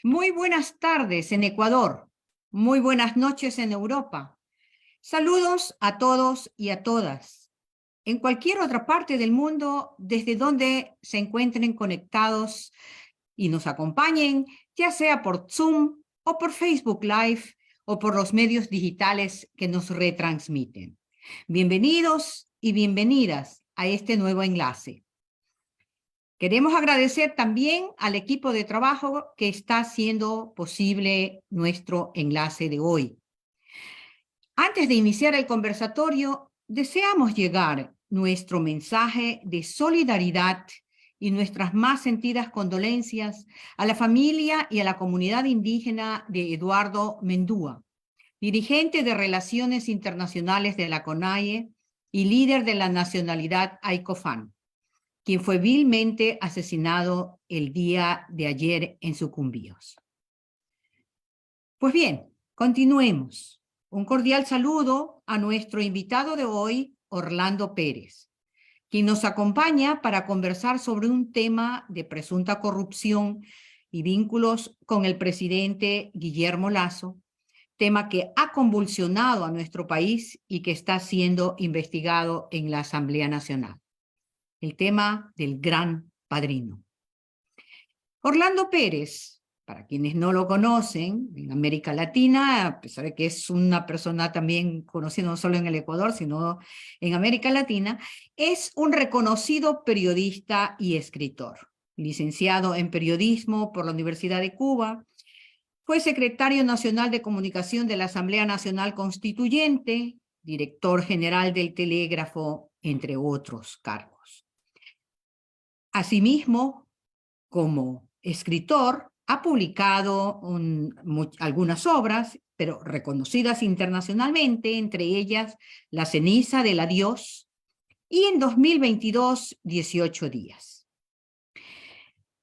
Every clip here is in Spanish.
Muy buenas tardes en Ecuador, muy buenas noches en Europa. Saludos a todos y a todas. En cualquier otra parte del mundo, desde donde se encuentren conectados y nos acompañen, ya sea por Zoom o por Facebook Live o por los medios digitales que nos retransmiten. Bienvenidos y bienvenidas a este nuevo enlace. Queremos agradecer también al equipo de trabajo que está haciendo posible nuestro enlace de hoy. Antes de iniciar el conversatorio, deseamos llegar nuestro mensaje de solidaridad y nuestras más sentidas condolencias a la familia y a la comunidad indígena de Eduardo Mendúa, dirigente de Relaciones Internacionales de la CONAIE y líder de la nacionalidad Aicofán, quien fue vilmente asesinado el día de ayer en Sucumbíos. Pues bien, continuemos. Un cordial saludo a nuestro invitado de hoy, Orlando Pérez, quien nos acompaña para conversar sobre un tema de presunta corrupción y vínculos con el presidente Guillermo Lasso, tema que ha convulsionado a nuestro país y que está siendo investigado en la Asamblea Nacional. El tema del Gran Padrino. Orlando Pérez, para quienes no lo conocen, en América Latina, a pesar de que es una persona también conocida no solo en el Ecuador, sino en América Latina, es un reconocido periodista y escritor. Licenciado en periodismo por la Universidad de Cuba, fue secretario nacional de comunicación de la Asamblea Nacional Constituyente, director general del Telégrafo, entre otros cargos. Asimismo, como escritor, ha publicado algunas obras, pero reconocidas internacionalmente, entre ellas La ceniza del adiós y en 2022, 18 días.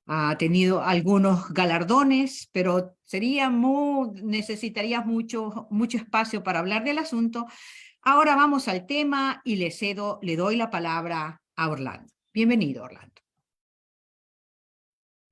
Ha tenido algunos galardones, pero necesitaría mucho espacio para hablar del asunto. Ahora vamos al tema y le doy la palabra a Orlando. Bienvenido, Orlando.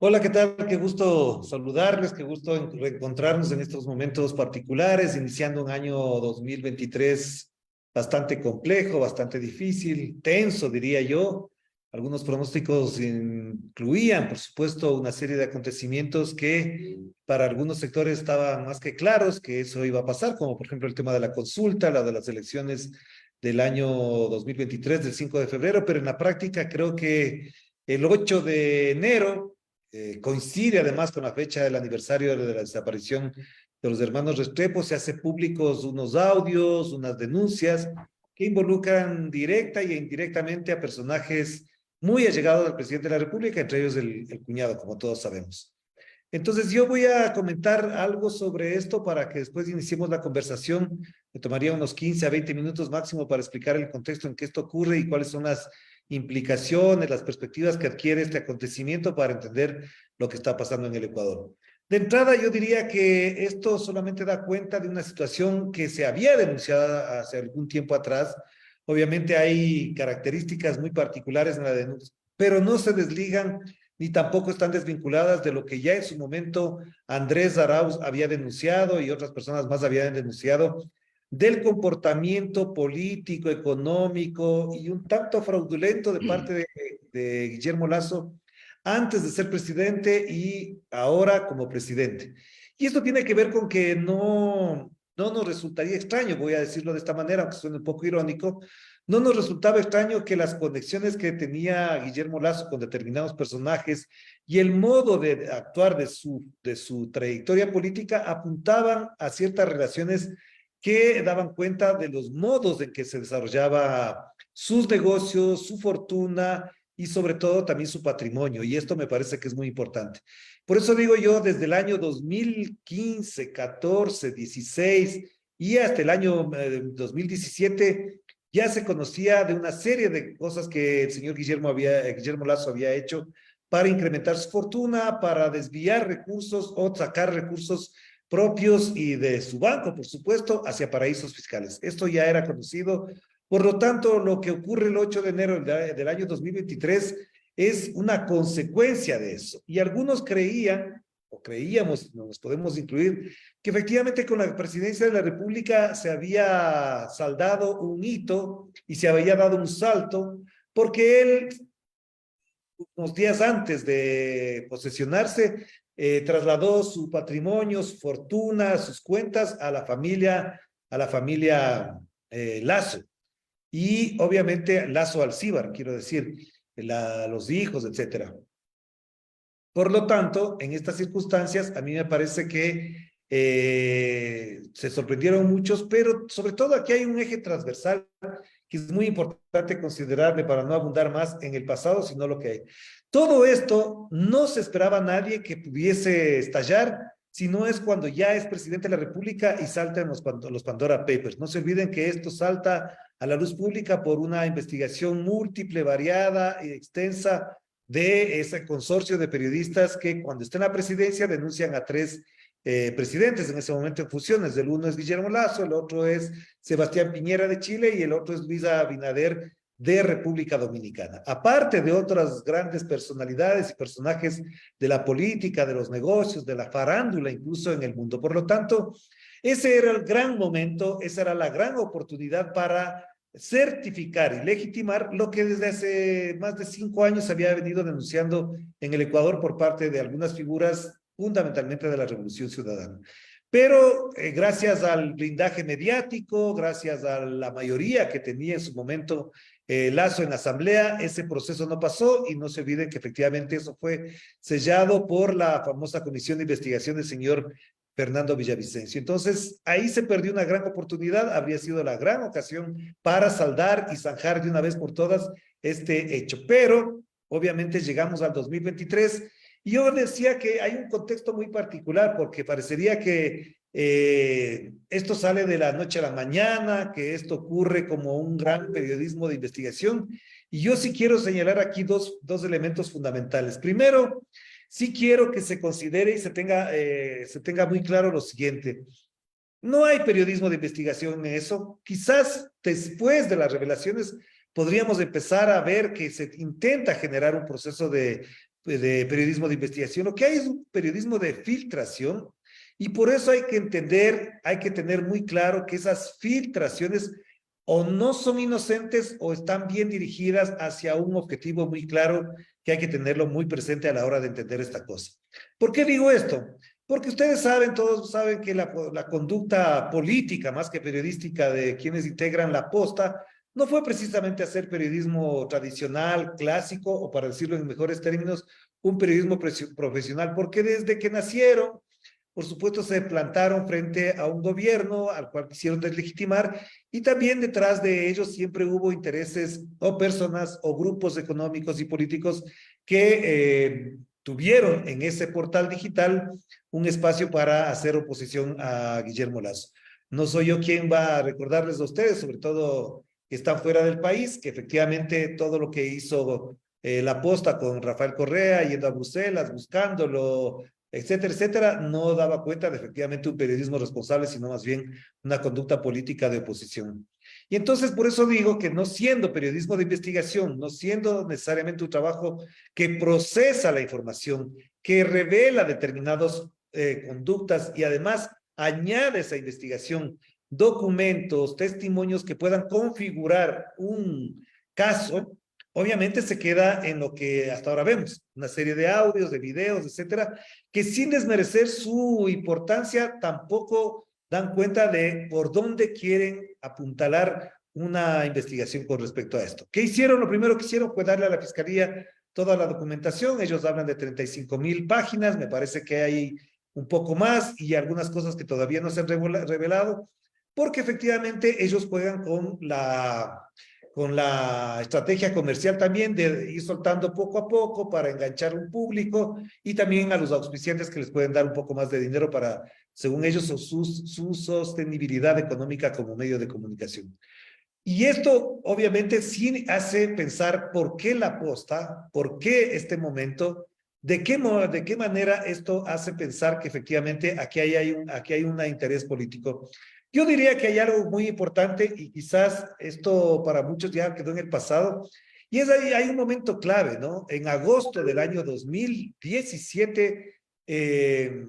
Hola, ¿qué tal? Qué gusto saludarles, qué gusto reencontrarnos en estos momentos particulares, iniciando un año 2023 bastante complejo, bastante difícil, tenso, diría yo. Algunos pronósticos incluían, por supuesto, una serie de acontecimientos que para algunos sectores estaban más que claros que eso iba a pasar, como por ejemplo el tema de la consulta, la de las elecciones del año 2023, del 5 de febrero, pero en la práctica creo que el 8 de enero coincide además con la fecha del aniversario de la desaparición de los hermanos Restrepo. Se hace públicos unos audios, unas denuncias que involucran directa e indirectamente a personajes muy allegados al presidente de la República, entre ellos el cuñado, como todos sabemos. Entonces yo voy a comentar algo sobre esto para que después iniciemos la conversación. Me tomaría unos 15 a 20 minutos máximo para explicar el contexto en que esto ocurre y cuáles son las implicaciones, las perspectivas que adquiere este acontecimiento para entender lo que está pasando en el Ecuador. De entrada, yo diría que esto solamente da cuenta de una situación que se había denunciado hace algún tiempo atrás. Obviamente hay características muy particulares en la denuncia, pero no se desligan ni tampoco están desvinculadas de lo que ya en su momento Andrés Arauz había denunciado y otras personas más habían denunciado del comportamiento político, económico y un tanto fraudulento de parte de Guillermo Lasso antes de ser presidente y ahora como presidente. Y esto tiene que ver con que no nos resultaría extraño, voy a decirlo de esta manera, aunque suene un poco irónico, no nos resultaba extraño que las conexiones que tenía Guillermo Lasso con determinados personajes y el modo de actuar de su trayectoria política apuntaban a ciertas relaciones que daban cuenta de los modos en que se desarrollaba sus negocios, su fortuna y sobre todo también su patrimonio. Y esto me parece que es muy importante. Por eso digo yo, desde el año 2015, 14, 16 y hasta el año 2017, ya se conocía de una serie de cosas que el señor Guillermo Lasso había hecho para incrementar su fortuna, para desviar recursos o sacar recursos propios y de su banco, por supuesto, hacia paraísos fiscales. Esto ya era conocido. Por lo tanto, lo que ocurre el 8 de enero del año 2023 es una consecuencia de eso. Y algunos creían o creíamos, no nos podemos incluir, que efectivamente con la presidencia de la República se había saldado un hito y se había dado un salto, porque él, unos días antes de posesionarse, trasladó su patrimonio, su fortuna, sus cuentas a la familia Lazo. Y obviamente Lazo Alcíbar, quiero decir, los hijos, etcétera. Por lo tanto, en estas circunstancias, a mí me parece que se sorprendieron muchos, pero sobre todo aquí hay un eje transversal que es muy importante considerarle para no abundar más en el pasado, sino lo que hay. Todo esto no se esperaba nadie que pudiese estallar, sino es cuando ya es presidente de la República y saltan los Pandora Papers. No se olviden que esto salta a la luz pública por una investigación múltiple, variada y extensa de ese consorcio de periodistas que cuando está en la presidencia denuncian a tres presidentes en ese momento en funciones. El uno es Guillermo Lazo, el otro es Sebastián Piñera de Chile y el otro es Luis Abinader de República Dominicana. Aparte de otras grandes personalidades y personajes de la política, de los negocios, de la farándula, incluso en el mundo. Por lo tanto, ese era el gran momento, esa era la gran oportunidad para certificar y legitimar lo que desde hace más de 5 años se había venido denunciando en el Ecuador por parte de algunas figuras fundamentalmente de la Revolución Ciudadana. Pero gracias al blindaje mediático, gracias a la mayoría que tenía en su momento Lazo en la Asamblea, ese proceso no pasó y no se olviden que efectivamente eso fue sellado por la famosa Comisión de Investigación del señor Fernando Villavicencio. Entonces, ahí se perdió una gran oportunidad, habría sido la gran ocasión para saldar y zanjar de una vez por todas este hecho. Pero, obviamente, llegamos al 2023 y yo decía que hay un contexto muy particular porque parecería que esto sale de la noche a la mañana, que esto ocurre como un gran periodismo de investigación. Y yo sí quiero señalar aquí dos elementos fundamentales. Primero, sí quiero que se considere y se tenga muy claro lo siguiente. No hay periodismo de investigación en eso. Quizás después de las revelaciones podríamos empezar a ver que se intenta generar un proceso de periodismo de investigación. Lo que hay es un periodismo de filtración y por eso hay que entender, hay que tener muy claro que esas filtraciones o no son inocentes o están bien dirigidas hacia un objetivo muy claro que hay que tenerlo muy presente a la hora de entender esta cosa. ¿Por qué digo esto? Porque ustedes saben, todos saben que la conducta política, más que periodística, de quienes integran la posta, no fue precisamente hacer periodismo tradicional, clásico, o para decirlo en mejores términos, un periodismo profesional, porque desde que nacieron, por supuesto, se plantaron frente a un gobierno al cual quisieron deslegitimar y también detrás de ellos siempre hubo intereses o personas o grupos económicos y políticos que tuvieron en ese portal digital un espacio para hacer oposición a Guillermo Lazo. No soy yo quien va a recordarles a ustedes, sobre todo que están fuera del país, que efectivamente todo lo que hizo la posta con Rafael Correa, yendo a Bruselas, buscándolo, etcétera, etcétera, no daba cuenta de efectivamente un periodismo responsable, sino más bien una conducta política de oposición. Y entonces por eso digo que no siendo periodismo de investigación, no siendo necesariamente un trabajo que procesa la información, que revela determinadas conductas y además añade a esa investigación documentos, testimonios que puedan configurar un caso, obviamente se queda en lo que hasta ahora vemos, una serie de audios, de videos, etcétera, que sin desmerecer su importancia tampoco dan cuenta de por dónde quieren apuntalar una investigación con respecto a esto. ¿Qué hicieron? Lo primero que hicieron fue darle a la Fiscalía toda la documentación. Ellos hablan de 35,000 páginas, me parece que hay un poco más y algunas cosas que todavía no se han revelado, porque efectivamente ellos juegan con la estrategia comercial también de ir soltando poco a poco para enganchar un público y también a los auspiciantes que les pueden dar un poco más de dinero para, según ellos, su sostenibilidad económica como medio de comunicación. Y esto obviamente sí hace pensar por qué la posta, por qué este momento, de qué manera esto hace pensar que efectivamente aquí hay un interés político. Yo diría que hay algo muy importante y quizás esto para muchos ya quedó en el pasado, y es ahí, hay un momento clave, ¿no? En agosto del año 2017, eh,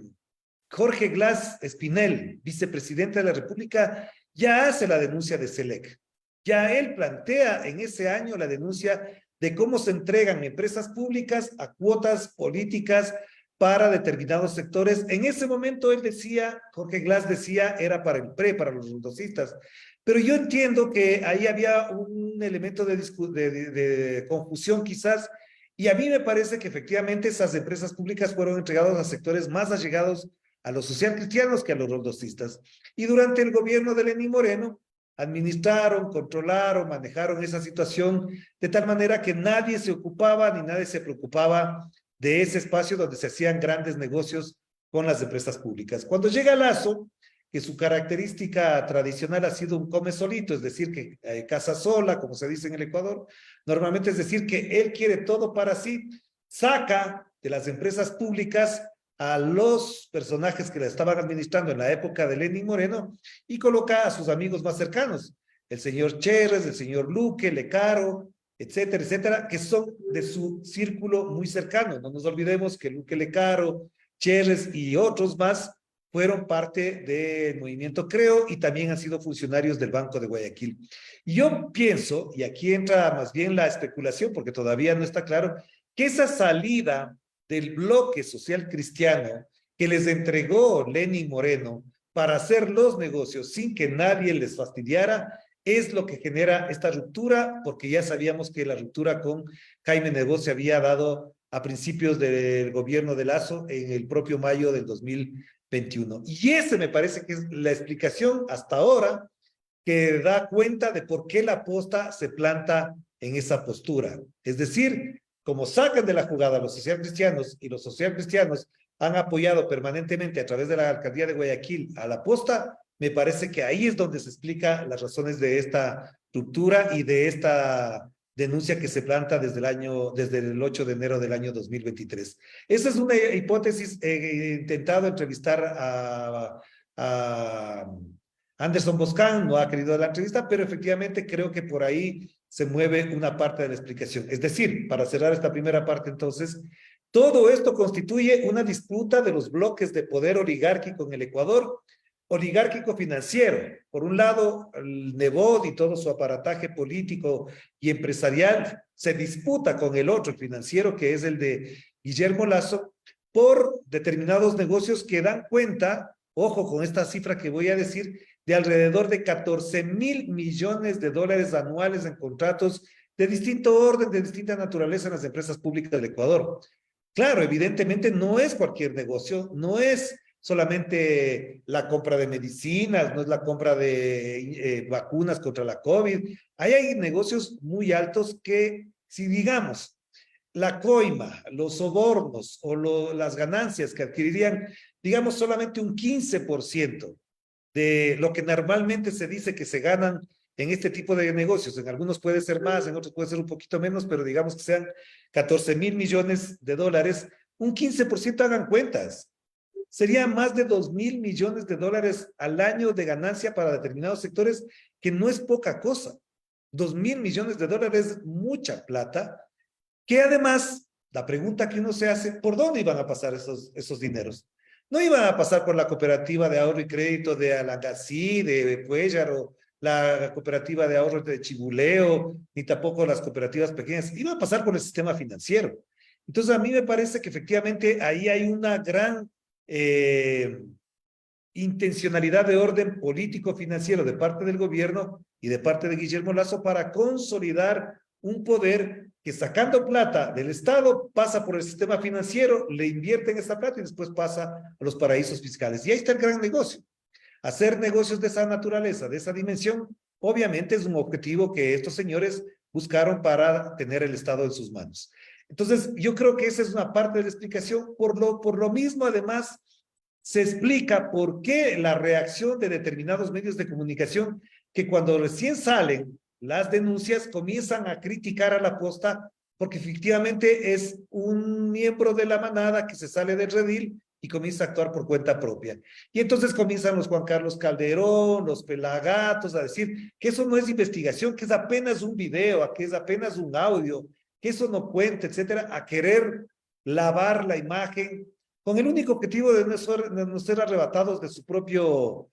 Jorge Glass Espinel, vicepresidente de la República, ya hace la denuncia de SELEC. Ya él plantea en ese año la denuncia de cómo se entregan empresas públicas a cuotas políticas para determinados sectores. En ese momento él decía, Jorge Glass decía, era para el PRE, para los rondosistas. Pero yo entiendo que ahí había un elemento de confusión quizás, y a mí me parece que efectivamente esas empresas públicas fueron entregadas a sectores más allegados a los socialcristianos que a los rondosistas. Y durante el gobierno de Lenín Moreno, administraron, controlaron, manejaron esa situación de tal manera que nadie se ocupaba ni nadie se preocupaba de ese espacio donde se hacían grandes negocios con las empresas públicas. Cuando llega Lazo, que su característica tradicional ha sido un come solito, es decir, que casa sola, como se dice en el Ecuador, normalmente es decir que él quiere todo para sí, saca de las empresas públicas a los personajes que la estaban administrando en la época de Lenín Moreno y coloca a sus amigos más cercanos, el señor Cherres, el señor Luque, Lecaro, etcétera, etcétera, que son de su círculo muy cercano. No nos olvidemos que Luque Lecaro, Cherres y otros más fueron parte del movimiento Creo y también han sido funcionarios del Banco de Guayaquil. Y yo pienso, y aquí entra más bien la especulación, porque todavía no está claro, que esa salida del bloque social cristiano que les entregó Lenín Moreno para hacer los negocios sin que nadie les fastidiara, es lo que genera esta ruptura, porque ya sabíamos que la ruptura con Jaime Nebot se había dado a principios del gobierno de Lazo en el propio mayo del 2021. Y ese me parece que es la explicación hasta ahora que da cuenta de por qué la posta se planta en esa postura. Es decir, como sacan de la jugada a los socialcristianos y los socialcristianos han apoyado permanentemente a través de la alcaldía de Guayaquil a la posta, me parece que ahí es donde se explica las razones de esta ruptura y de esta denuncia que se planta desde el 8 de enero del año 2023. Esa es una hipótesis. He intentado entrevistar a Anderson Boscan, no ha querido dar la entrevista, pero efectivamente creo que por ahí se mueve una parte de la explicación. Es decir, para cerrar esta primera parte entonces, todo esto constituye una disputa de los bloques de poder oligárquico en el Ecuador, oligárquico financiero. Por un lado, el Nebot y todo su aparataje político y empresarial se disputa con el otro, el financiero, que es el de Guillermo Lazo, por determinados negocios que dan cuenta, ojo con esta cifra que voy a decir, de alrededor de 14,000 millones de dólares anuales en contratos de distinto orden, de distinta naturaleza en las empresas públicas del Ecuador. Claro, evidentemente no es cualquier negocio, no es solamente la compra de medicinas, no es la compra de vacunas contra la COVID. Ahí hay negocios muy altos que, si digamos, la coima, los sobornos o las ganancias que adquirirían, digamos, solamente un 15% de lo que normalmente se dice que se ganan en este tipo de negocios. En algunos puede ser más, en otros puede ser un poquito menos, pero digamos que sean 14,000 millones de dólares, un 15% hagan cuentas. Sería más de 2,000 millones de dólares al año de ganancia para determinados sectores, que no es poca cosa. 2,000 millones de dólares es mucha plata, que además, la pregunta que uno se hace, ¿por dónde iban a pasar esos dineros? No iban a pasar por la cooperativa de ahorro y crédito de Alangasí, de Cuellar, o la cooperativa de ahorro de Chibuleo, ni tampoco las cooperativas pequeñas. Iban a pasar por el sistema financiero. Entonces, a mí me parece que efectivamente ahí hay una gran intencionalidad de orden político-financiero de parte del gobierno y de parte de Guillermo Lazo para consolidar un poder que, sacando plata del Estado, pasa por el sistema financiero, le invierten esa plata y después pasa a los paraísos fiscales. Y ahí está el gran negocio. Hacer negocios de esa naturaleza, de esa dimensión, obviamente es un objetivo que estos señores buscaron para tener el Estado en sus manos. Entonces, yo creo que esa es una parte de la explicación. Por lo mismo, además, se explica por qué la reacción de determinados medios de comunicación, que cuando recién salen las denuncias comienzan a criticar a la posta, porque efectivamente es un miembro de la manada que se sale del redil y comienza a actuar por cuenta propia. Y entonces comienzan los Juan Carlos Calderón, los Pelagatos a decir que eso no es investigación, que es apenas un video, que es apenas un audio, que eso no cuenta, etcétera, a querer lavar la imagen con el único objetivo de no ser arrebatados de su propio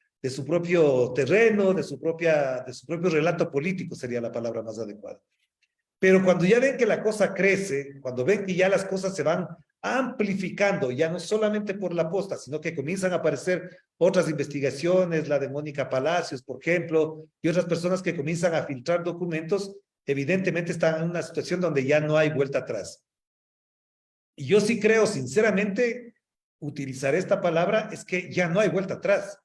terreno, de su propio relato político, sería la palabra más adecuada. Pero cuando ya ven que la cosa crece, cuando ven que ya las cosas se van amplificando, ya no solamente por la posta, sino que comienzan a aparecer otras investigaciones, la de Mónica Palacios, por ejemplo, y otras personas que comienzan a filtrar documentos, evidentemente están en una situación donde ya no hay vuelta atrás. Y yo sí creo, sinceramente, utilizar esta palabra, es que ya no hay vuelta atrás.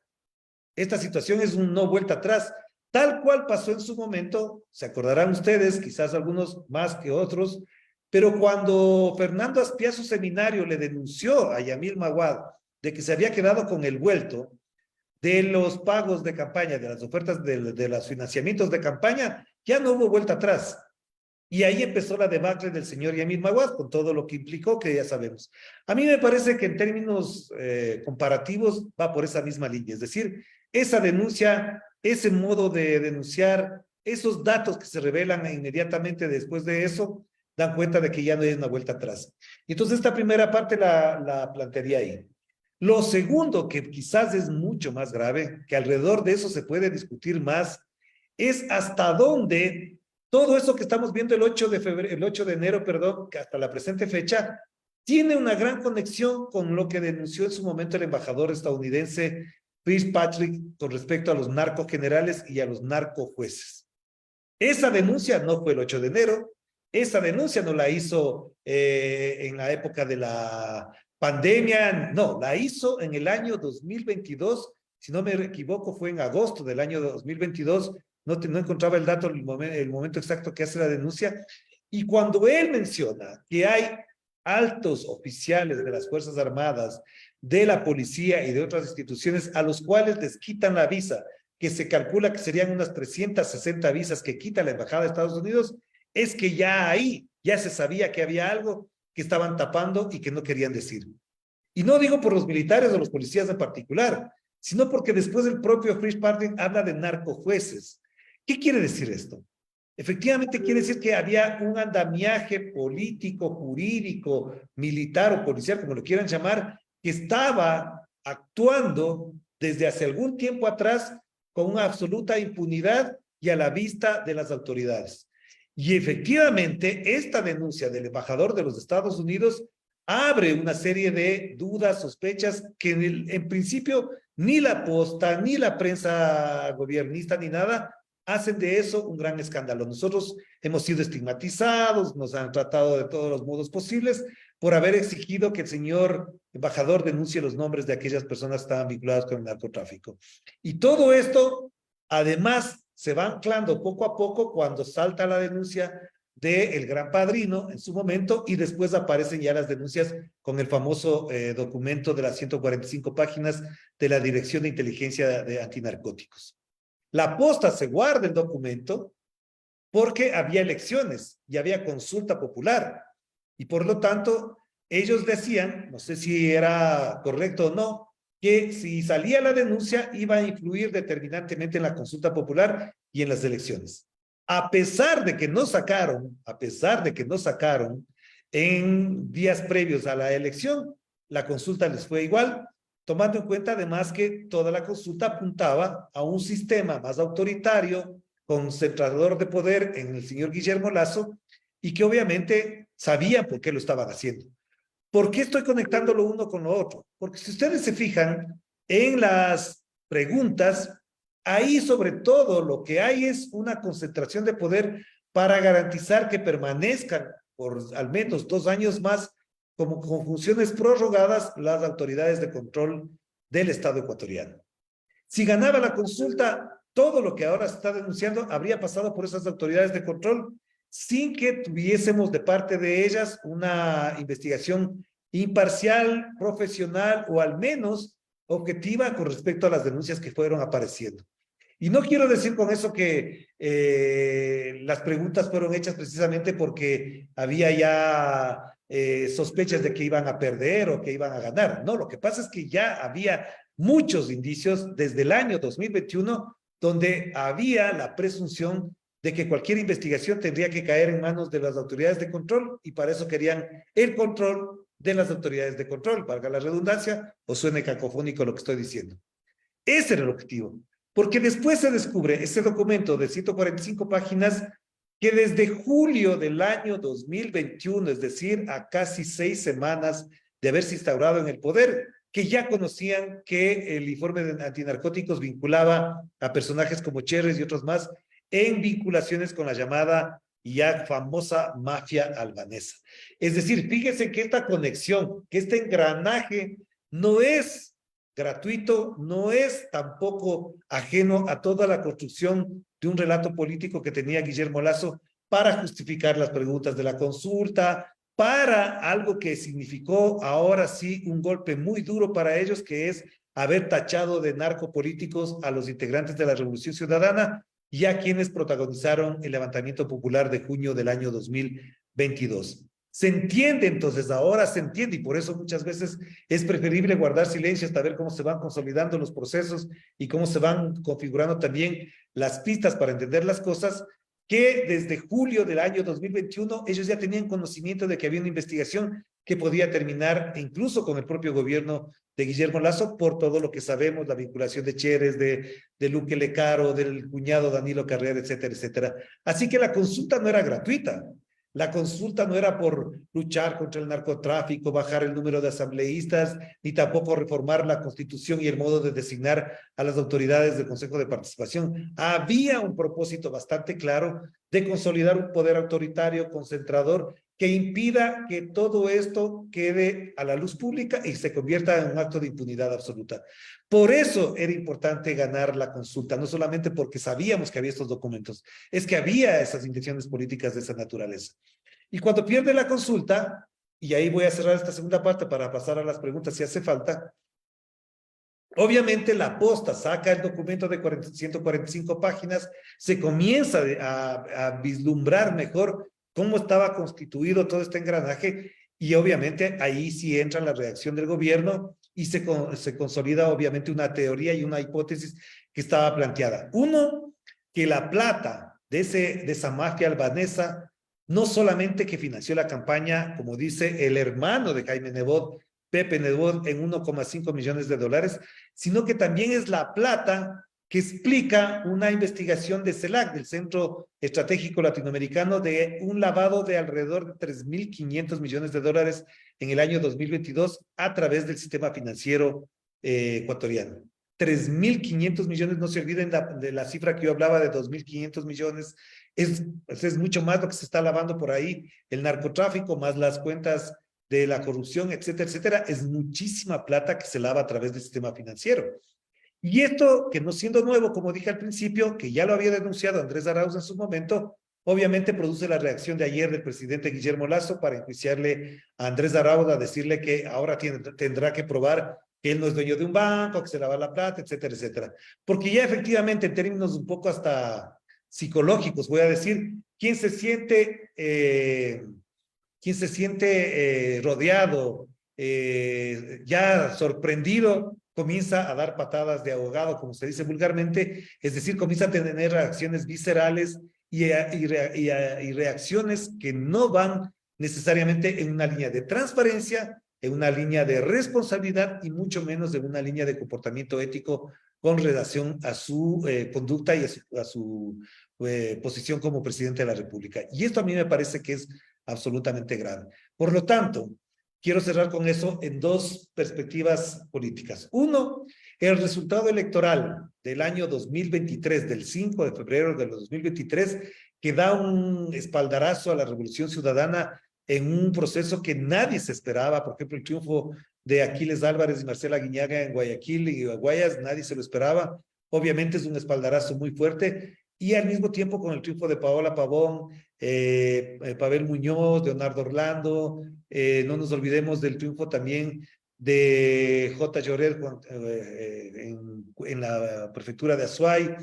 Esta situación es un no vuelta atrás, tal cual pasó en su momento, se acordarán ustedes, quizás algunos más que otros, pero cuando Fernando Aspiazu Seminario le denunció a Yamil Maguad de que se había quedado con el vuelto de los pagos de campaña, de las ofertas de los financiamientos de campaña, ya no hubo vuelta atrás. Y ahí empezó la debacle del señor Yamil Maguad, con todo lo que implicó, que ya sabemos. A mí me parece que en términos comparativos va por esa misma línea, es decir, esa denuncia, ese modo de denunciar, esos datos que se revelan inmediatamente después de eso, dan cuenta de que ya no hay una vuelta atrás. Entonces, esta primera parte la plantearía ahí. Lo segundo, que quizás es mucho más grave, que alrededor de eso se puede discutir más, es hasta dónde todo eso que estamos viendo el 8 de enero, perdón, que hasta la presente fecha, tiene una gran conexión con lo que denunció en su momento el embajador estadounidense Fitzpatrick con respecto a los narcogenerales y a los narcojueces. Esa denuncia no fue el 8 de enero, esa denuncia no la hizo en la época de la pandemia, no, la hizo en el año 2022, si no me equivoco fue en agosto del año 2022, no encontraba el dato, el momento exacto que hace la denuncia, y cuando él menciona que hay altos oficiales de las Fuerzas Armadas, de la policía y de otras instituciones a los cuales les quitan la visa, que se calcula que serían unas 360 visas que quita la Embajada de Estados Unidos, es que ya ahí ya se sabía que había algo que estaban tapando y que no querían decir. Y no digo por los militares o los policías en particular, sino porque después el propio Fitzpatrick habla de narcojueces. ¿Qué quiere decir esto? Efectivamente quiere decir que había un andamiaje político, jurídico, militar o policial, como lo quieran llamar, que estaba actuando desde hace algún tiempo atrás con una absoluta impunidad y a la vista de las autoridades. Y efectivamente, esta denuncia del embajador de los Estados Unidos abre una serie de dudas, sospechas, que en principio ni la posta, ni la prensa gobiernista, ni nada, hacen de eso un gran escándalo. Nosotros hemos sido estigmatizados, nos han tratado de todos los modos posibles por haber exigido que el señor embajador denuncie los nombres de aquellas personas que estaban vinculadas con el narcotráfico. Y todo esto, además, se va anclando poco a poco cuando salta la denuncia del Gran Padrino en su momento y después aparecen ya las denuncias con el famoso documento de las 145 páginas de la Dirección de Inteligencia de Antinarcóticos. La posta se guarda el documento porque había elecciones y había consulta popular y por lo tanto ellos decían, no sé si era correcto o no, que si salía la denuncia iba a influir determinantemente en la consulta popular y en las elecciones. A pesar de que no sacaron en días previos a la elección, la consulta les fue igual, tomando en cuenta además que toda la consulta apuntaba a un sistema más autoritario, concentrador de poder en el señor Guillermo Lasso, y que obviamente sabía por qué lo estaban haciendo. ¿Por qué estoy conectando lo uno con lo otro? Porque si ustedes se fijan en las preguntas, ahí sobre todo lo que hay es una concentración de poder para garantizar que permanezcan por al menos 2 años más como con funciones prorrogadas las autoridades de control del Estado ecuatoriano. Si ganaba la consulta, todo lo que ahora se está denunciando habría pasado por esas autoridades de control sin que tuviésemos de parte de ellas una investigación imparcial, profesional o al menos objetiva con respecto a las denuncias que fueron apareciendo. Y no quiero decir con eso que las preguntas fueron hechas precisamente porque había ya sospechas de que iban a perder o que iban a ganar. No, lo que pasa es que ya había muchos indicios desde el año 2021 donde había la presunción de que cualquier investigación tendría que caer en manos de las autoridades de control y para eso querían el control de las autoridades de control, valga la redundancia, o suene cacofónico lo que estoy diciendo. Ese era el objetivo, porque después se descubre ese documento de 145 páginas que desde julio del año 2021, es decir, a casi 6 semanas de haberse instaurado en el poder, que ya conocían que el informe de antinarcóticos vinculaba a personajes como Cherres y otros más en vinculaciones con la llamada ya famosa mafia albanesa. Es decir, fíjense que esta conexión, que este engranaje no es gratuito, no es tampoco ajeno a toda la construcción de un relato político que tenía Guillermo Lasso para justificar las preguntas de la consulta, para algo que significó ahora sí un golpe muy duro para ellos, que es haber tachado de narcopolíticos a los integrantes de la Revolución Ciudadana y a quienes protagonizaron el levantamiento popular de junio del año 2022. Se entiende entonces, ahora se entiende, y por eso muchas veces es preferible guardar silencio hasta ver cómo se van consolidando los procesos y cómo se van configurando también las pistas para entender las cosas, que desde julio del año 2021 ellos ya tenían conocimiento de que había una investigación que podía terminar incluso con el propio gobierno de Guillermo Lasso por todo lo que sabemos, la vinculación de Cherres, de Luque Lecaro, del cuñado Danilo Carrera, etcétera, etcétera. Así que la consulta no era gratuita. La consulta no era por luchar contra el narcotráfico, bajar el número de asambleístas, ni tampoco reformar la Constitución y el modo de designar a las autoridades del Consejo de Participación. Había un propósito bastante claro de consolidar un poder autoritario, concentrador, que impida que todo esto quede a la luz pública y se convierta en un acto de impunidad absoluta. Por eso era importante ganar la consulta, no solamente porque sabíamos que había estos documentos, es que había esas intenciones políticas de esa naturaleza. Y cuando pierde la consulta, y ahí voy a cerrar esta segunda parte para pasar a las preguntas si hace falta, obviamente la posta saca el documento de 145 páginas, se comienza a vislumbrar mejor cómo estaba constituido todo este engranaje y obviamente ahí sí entra la reacción del gobierno y se consolida obviamente una teoría y una hipótesis que estaba planteada. Uno, que la plata de esa mafia albanesa no solamente que financió la campaña, como dice el hermano de Jaime Nebot, Pepe Nebot, en 1,5 millones de dólares, sino que también es la plata que explica una investigación de CELAC, del Centro Estratégico Latinoamericano, de un lavado de alrededor de 3.500 millones de dólares en el año 2022 a través del sistema financiero ecuatoriano. 3.500 millones, no se olviden de la cifra que yo hablaba de 2.500 millones, es mucho más lo que se está lavando por ahí, el narcotráfico más las cuentas de la corrupción, etcétera, etcétera, es muchísima plata que se lava a través del sistema financiero. Y esto, que no siendo nuevo, como dije al principio, que ya lo había denunciado Andrés Arauz en su momento, obviamente produce la reacción de ayer del presidente Guillermo Lasso para enjuiciarle a Andrés Arauz, a decirle que ahora tendrá que probar que él no es dueño de un banco, que se lava la plata, etcétera, etcétera. Porque ya efectivamente, en términos un poco hasta psicológicos, voy a decir, ¿quién se siente rodeado, ya sorprendido, comienza a dar patadas de ahogado, como se dice vulgarmente, es decir, comienza a tener reacciones viscerales y reacciones que no van necesariamente en una línea de transparencia, en una línea de responsabilidad y mucho menos en una línea de comportamiento ético con relación a su conducta y a su posición como presidente de la República. Y esto a mí me parece que es absolutamente grave. Por lo tanto, quiero cerrar con eso en dos perspectivas políticas. Uno, el resultado electoral del año 2023, del 5 de febrero del 2023, que da un espaldarazo a la Revolución Ciudadana en un proceso que nadie se esperaba. Por ejemplo, el triunfo de Aquiles Álvarez y Marcela Guiñaga en Guayaquil y Guayas, nadie se lo esperaba. Obviamente es un espaldarazo muy fuerte. Y al mismo tiempo con el triunfo de Paola Pavón, Pavel Muñoz, Leonardo Orlando, no nos olvidemos del triunfo también de J. Lloret en la prefectura de Azuay,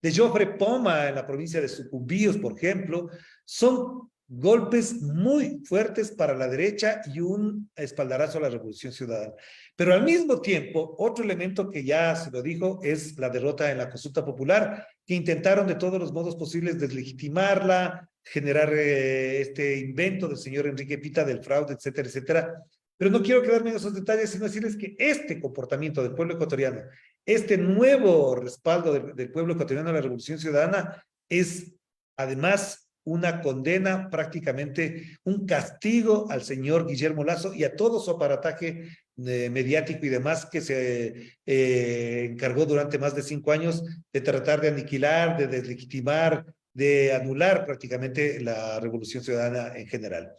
de Jofre Poma en la provincia de Sucumbíos, por ejemplo, son golpes muy fuertes para la derecha y un espaldarazo a la Revolución Ciudadana. Pero al mismo tiempo, otro elemento que ya se lo dijo es la derrota en la consulta popular, que intentaron de todos los modos posibles deslegitimarla, generar este invento del señor Enrique Pita del fraude, etcétera, etcétera. Pero no quiero quedarme en esos detalles, sino decirles que este comportamiento del pueblo ecuatoriano, este nuevo respaldo del pueblo ecuatoriano a la Revolución Ciudadana, es además una condena, prácticamente un castigo al señor Guillermo Lasso y a todo su aparataje mediático y demás que se encargó durante más de 5 años de tratar de aniquilar, de deslegitimar, de anular prácticamente la Revolución Ciudadana en general.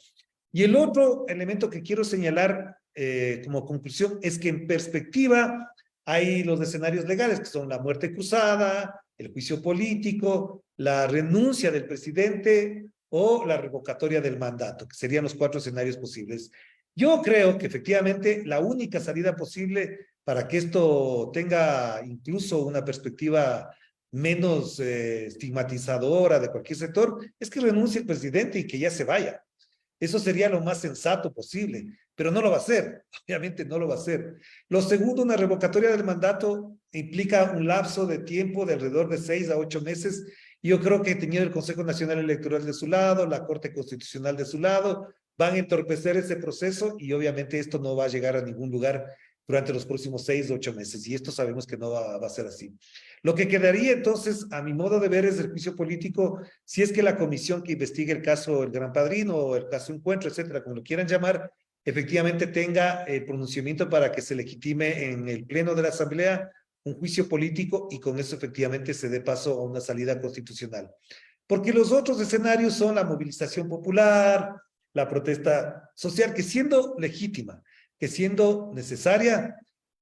Y el otro elemento que quiero señalar como conclusión es que en perspectiva hay los escenarios legales, que son la muerte cruzada, el juicio político, la renuncia del presidente o la revocatoria del mandato, que serían los 4 escenarios posibles. Yo creo que efectivamente la única salida posible para que esto tenga incluso una perspectiva menos estigmatizadora de cualquier sector es que renuncie el presidente y que ya se vaya. Eso sería lo más sensato posible, pero no lo va a hacer, obviamente no lo va a hacer. Lo segundo, una revocatoria del mandato implica un lapso de tiempo de alrededor de 6 a 8 meses. Y yo creo que teniendo el Consejo Nacional Electoral de su lado, la Corte Constitucional de su lado, van a entorpecer ese proceso y obviamente esto no va a llegar a ningún lugar durante los próximos 6 o 8 meses. Y esto sabemos que no va a ser así. Lo que quedaría entonces, a mi modo de ver, es el juicio político, si es que la comisión que investigue el caso El Gran Padrino o el caso Encuentro, etcétera, como lo quieran llamar, efectivamente tenga el pronunciamiento para que se legitime en el pleno de la Asamblea un juicio político y con eso efectivamente se dé paso a una salida constitucional. Porque los otros escenarios son la movilización popular, la protesta social, que siendo legítima, que siendo necesaria,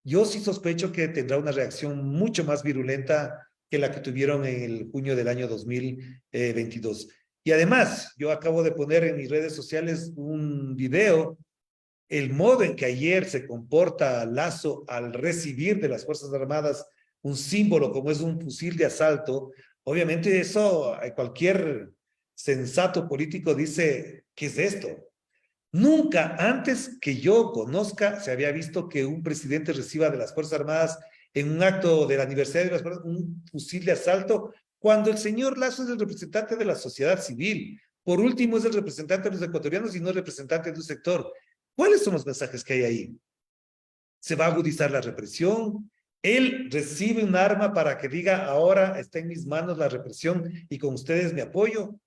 yo sí sospecho que tendrá una reacción mucho más virulenta que la que tuvieron en el junio del año 2022. Y además, yo acabo de poner en mis redes sociales un video, el modo en que ayer se comporta Lasso al recibir de las Fuerzas Armadas un símbolo como es un fusil de asalto, obviamente eso cualquier sensato político dice, ¿qué es esto? Nunca antes que yo conozca se había visto que un presidente reciba de las Fuerzas Armadas en un acto del aniversario de las Fuerzas un fusil de asalto, cuando el señor Lasso es el representante de la sociedad civil. Por último, es el representante de los ecuatorianos y no el representante de un sector. ¿Cuáles son los mensajes que hay ahí? ¿Se va a agudizar la represión? Él recibe un arma para que diga, ahora está en mis manos la represión y con ustedes me apoyo.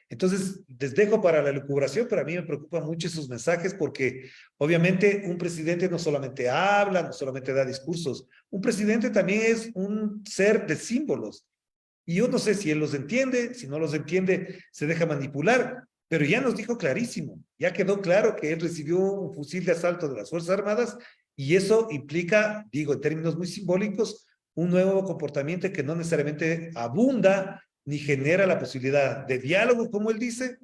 Entonces, les dejo para la elucubración, pero a mí me preocupan mucho esos mensajes porque obviamente un presidente no solamente habla, no solamente da discursos, un presidente también es un ser de símbolos. Y yo no sé si él los entiende, si no los entiende, se deja manipular, pero ya nos dijo clarísimo, ya quedó claro que él recibió un fusil de asalto de las Fuerzas Armadas y eso implica, digo en términos muy simbólicos, un nuevo comportamiento que no necesariamente abunda ni genera la posibilidad de diálogo, como él dice,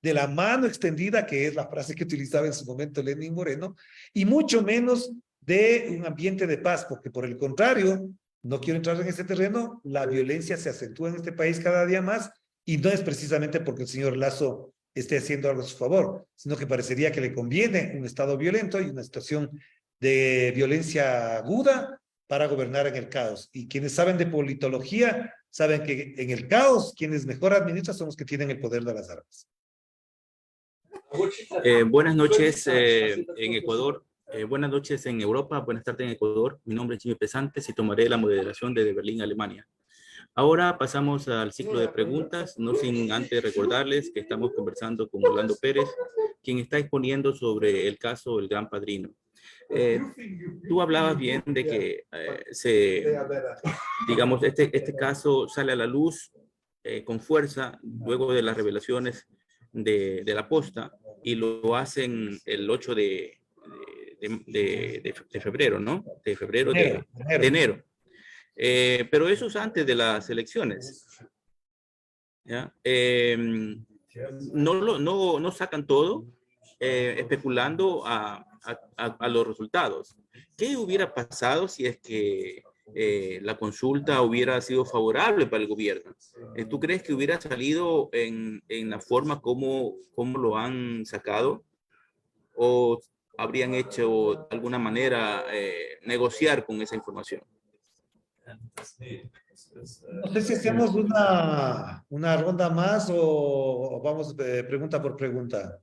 de la mano extendida, que es la frase que utilizaba en su momento Lenín Moreno, y mucho menos de un ambiente de paz, porque por el contrario, no quiero entrar en ese terreno, la violencia se acentúa en este país cada día más y no es precisamente porque el señor Lasso esté haciendo algo a su favor, sino que parecería que le conviene un estado violento y una situación de violencia aguda para gobernar en el caos. Y quienes saben de politología saben que en el caos quienes mejor administran son los que tienen el poder de las armas. Buenas noches en Ecuador, buenas noches en Europa, buenas tardes en Ecuador. Mi nombre es Jimmy Pesantes y tomaré la moderación desde Berlín, Alemania. Ahora pasamos al ciclo de preguntas, no sin antes recordarles que estamos conversando con Orlando Pérez, quien está exponiendo sobre el caso El Gran Padrino. Tú hablabas bien de que digamos, este caso sale a la luz con fuerza luego de las revelaciones de la Posta y lo hacen el 8 de febrero, ¿no? De febrero, de enero. Pero eso es antes de las elecciones. ¿Ya? No sacan todo especulando a los resultados. ¿Qué hubiera pasado si es que la consulta hubiera sido favorable para el gobierno? ¿Tú crees que hubiera salido en la forma como lo han sacado? ¿O habrían hecho de alguna manera negociar con esa información? No sé si hacemos una ronda más o vamos pregunta por pregunta.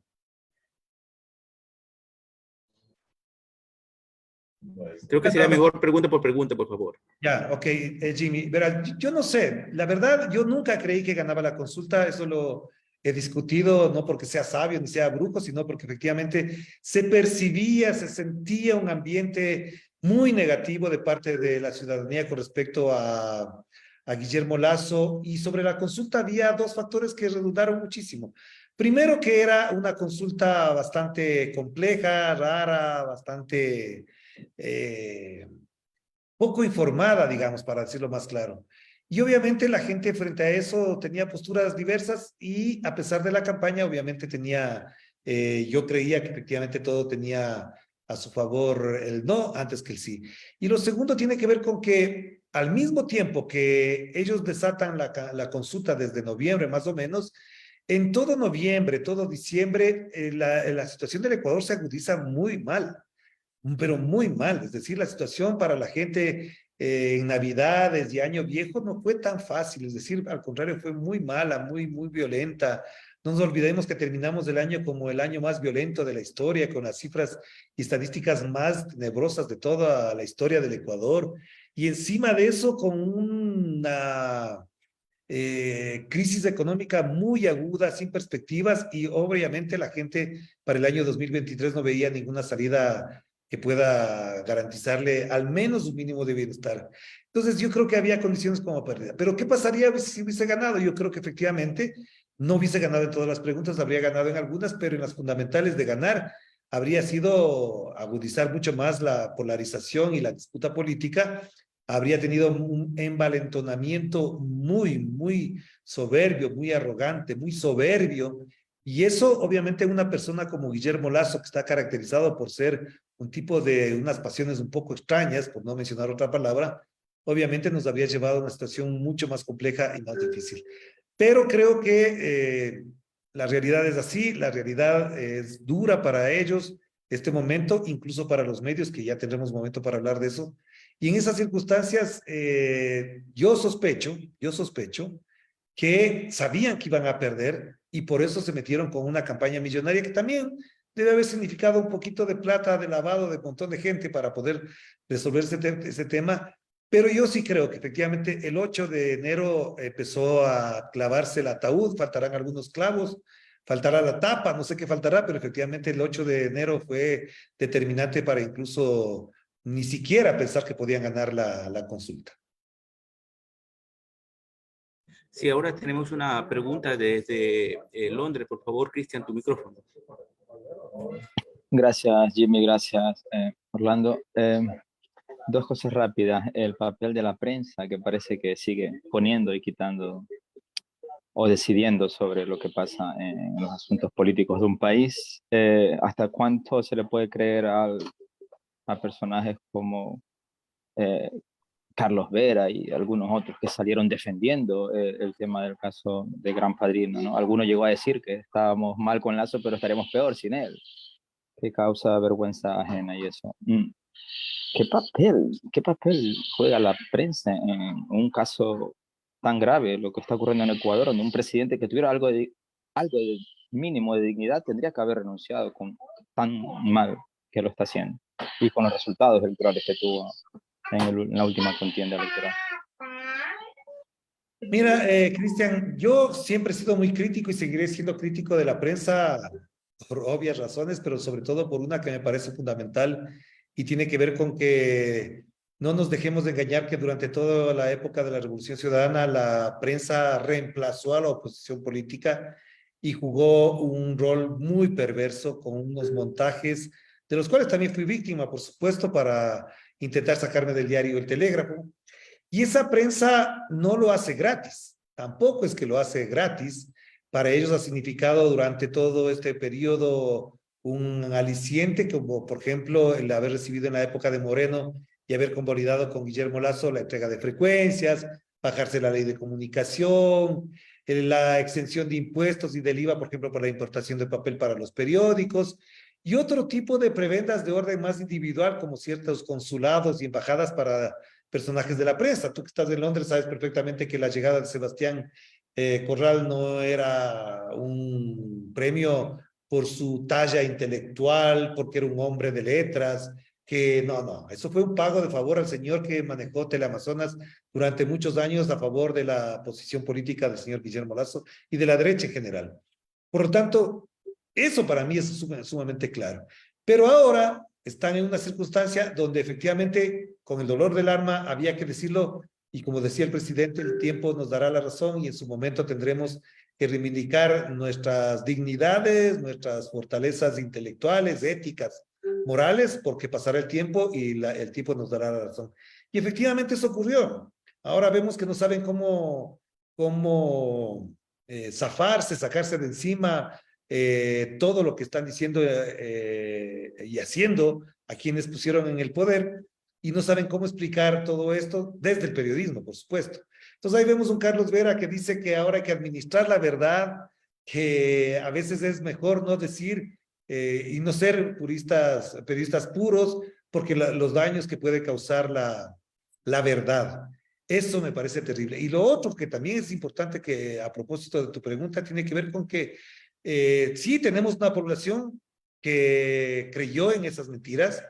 Creo que sería mejor pregunta, por favor. Ya, ok, Jimmy. Verá, yo no sé, la verdad, yo nunca creí que ganaba la consulta, eso lo he discutido, no porque sea sabio ni sea brujo, sino porque efectivamente se percibía, se sentía un ambiente muy negativo de parte de la ciudadanía con respecto a Guillermo Lasso, y sobre la consulta había dos factores que redundaron muchísimo. Primero, que era una consulta bastante compleja, rara, bastante... poco informada, digamos, para decirlo más claro. Y obviamente la gente frente a eso tenía posturas diversas, y a pesar de la campaña, obviamente tenía, yo creía que efectivamente todo tenía a su favor el no antes que el sí. Y lo segundo tiene que ver con que al mismo tiempo que ellos desatan la consulta desde noviembre más o menos, en todo noviembre, todo diciembre, la situación del Ecuador se agudiza muy mal, pero muy mal. Es decir, la situación para la gente en Navidades y Año Viejo no fue tan fácil. Es decir, al contrario, fue muy mala, muy violenta. No nos olvidemos que terminamos el año como el año más violento de la historia, con las cifras y estadísticas más tenebrosas de toda la historia del Ecuador. Y encima de eso, con una crisis económica muy aguda, sin perspectivas, y obviamente la gente para el año 2023 no veía ninguna salida que pueda garantizarle al menos un mínimo de bienestar. Entonces yo creo que había condiciones como pérdida. Pero ¿qué pasaría si hubiese ganado? Yo creo que efectivamente no hubiese ganado en todas las preguntas, habría ganado en algunas, pero en las fundamentales de ganar habría sido agudizar mucho más la polarización y la disputa política, habría tenido un envalentonamiento muy soberbio, muy arrogante, muy soberbio. Y eso, obviamente, una persona como Guillermo Lasso, que está caracterizado por ser un tipo de unas pasiones un poco extrañas, por no mencionar otra palabra, obviamente nos habría llevado a una situación mucho más compleja y más difícil. Pero creo que la realidad es así, la realidad es dura para ellos este momento, incluso para los medios, que ya tendremos momento para hablar de eso. Y en esas circunstancias, yo sospecho que sabían que iban a perder, y por eso se metieron con una campaña millonaria que también debe haber significado un poquito de plata, de lavado de un montón de gente para poder resolver ese tema. Pero yo sí creo que efectivamente el 8 de enero empezó a clavarse el ataúd, faltarán algunos clavos, faltará la tapa, no sé qué faltará, pero efectivamente el 8 de enero fue determinante para incluso ni siquiera pensar que podían ganar la consulta. Sí, ahora tenemos una pregunta desde Londres. Por favor, Cristian, tu micrófono. Gracias, Jimmy, gracias, Orlando. Dos cosas rápidas. El papel de la prensa, que parece que sigue poniendo y quitando o decidiendo sobre lo que pasa en los asuntos políticos de un país. ¿Hasta cuánto se le puede creer a personajes como eh, Carlos Vera y algunos otros que salieron defendiendo el tema del caso de Gran Padrino, ¿no? Alguno llegó a decir que estábamos mal con Lazo, pero estaríamos peor sin él, que causa vergüenza ajena y eso. ¿Qué papel juega la prensa en un caso tan grave, lo que está ocurriendo en Ecuador, donde un presidente que tuviera algo de mínimo de dignidad tendría que haber renunciado con tan mal que lo está haciendo y con los resultados electorales que tuvo en la última contienda electoral? Mira, Cristian, yo siempre he sido muy crítico y seguiré siendo crítico de la prensa por obvias razones, pero sobre todo por una que me parece fundamental, y tiene que ver con que no nos dejemos de engañar que durante toda la época de la Revolución Ciudadana la prensa reemplazó a la oposición política y jugó un rol muy perverso con unos montajes de los cuales también fui víctima, por supuesto, para intentar sacarme del diario El Telégrafo. Y esa prensa no lo hace gratis, tampoco es que lo hace gratis. Para ellos ha significado durante todo este periodo un aliciente, como por ejemplo el haber recibido en la época de Moreno y haber convalidado con Guillermo Lasso la entrega de frecuencias, bajarse la ley de comunicación, la exención de impuestos y del IVA, por ejemplo, para la importación de papel para los periódicos, y otro tipo de prebendas de orden más individual, como ciertos consulados y embajadas para personajes de la prensa. Tú que estás en Londres sabes perfectamente que la llegada de Sebastián Corral no era un premio por su talla intelectual, porque era un hombre de letras, que no, eso fue un pago de favor al señor que manejó Teleamazonas durante muchos años a favor de la posición política del señor Guillermo Lasso y de la derecha en general. Por lo tanto, eso para mí es sumamente claro. Pero ahora están en una circunstancia donde efectivamente, con el dolor del alma, había que decirlo, y como decía el presidente, el tiempo nos dará la razón y en su momento tendremos que reivindicar nuestras dignidades, nuestras fortalezas intelectuales, éticas, morales, porque pasará el tiempo y el tiempo nos dará la razón. Y efectivamente eso ocurrió. Ahora vemos que no saben cómo zafarse, sacarse de encima todo lo que están diciendo y haciendo a quienes pusieron en el poder y no saben cómo explicar todo esto desde el periodismo, por supuesto. Entonces ahí vemos un Carlos Vera que dice que ahora hay que administrar la verdad, que a veces es mejor no decir y no ser periodistas puros, porque los daños que puede causar la verdad. Eso me parece terrible. Y lo otro que también es importante que a propósito de tu pregunta tiene que ver con que sí tenemos una población que creyó en esas mentiras.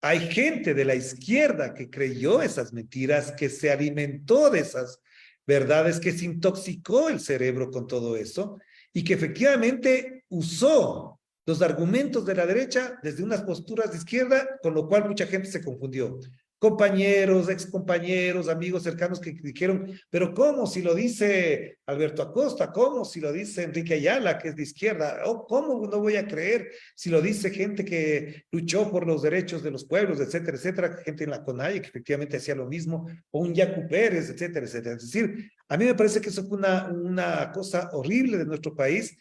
Hay gente de la izquierda que creyó esas mentiras, que se alimentó de esas verdades, que se intoxicó el cerebro con todo eso y que efectivamente usó los argumentos de la derecha desde unas posturas de izquierda, con lo cual mucha gente se confundió. Compañeros, excompañeros, amigos cercanos que dijeron, pero ¿cómo si lo dice Alberto Acosta? ¿Cómo si lo dice Enrique Ayala, que es de izquierda? ¿O cómo no voy a creer si lo dice gente que luchó por los derechos de los pueblos, etcétera, etcétera? Gente en la CONAIE que efectivamente hacía lo mismo, o un Yacu Pérez, etcétera, etcétera. Es decir, a mí me parece que eso fue una cosa horrible de nuestro país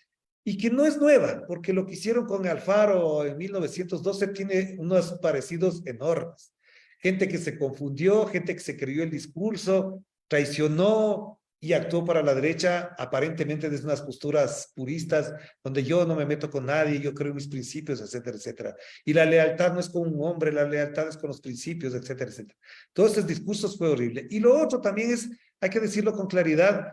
y que no es nueva, porque lo que hicieron con Alfaro en 1912 tiene unos parecidos enormes. Gente que se confundió, gente que se creyó el discurso, traicionó y actuó para la derecha, aparentemente desde unas posturas puristas, donde yo no me meto con nadie, yo creo en mis principios, etcétera, etcétera. Y la lealtad no es con un hombre, la lealtad es con los principios, etcétera, etcétera. Todos estos discursos fue horrible. Y lo otro también es, hay que decirlo con claridad,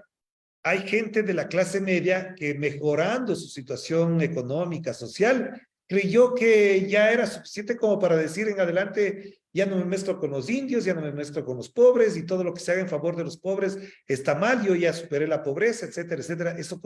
hay gente de la clase media que mejorando su situación económica, social, creyó que ya era suficiente como para decir en adelante, ya no me mezclo con los indios, ya no me mezclo con los pobres y todo lo que se haga en favor de los pobres está mal, yo ya superé la pobreza, etcétera, etcétera. Eso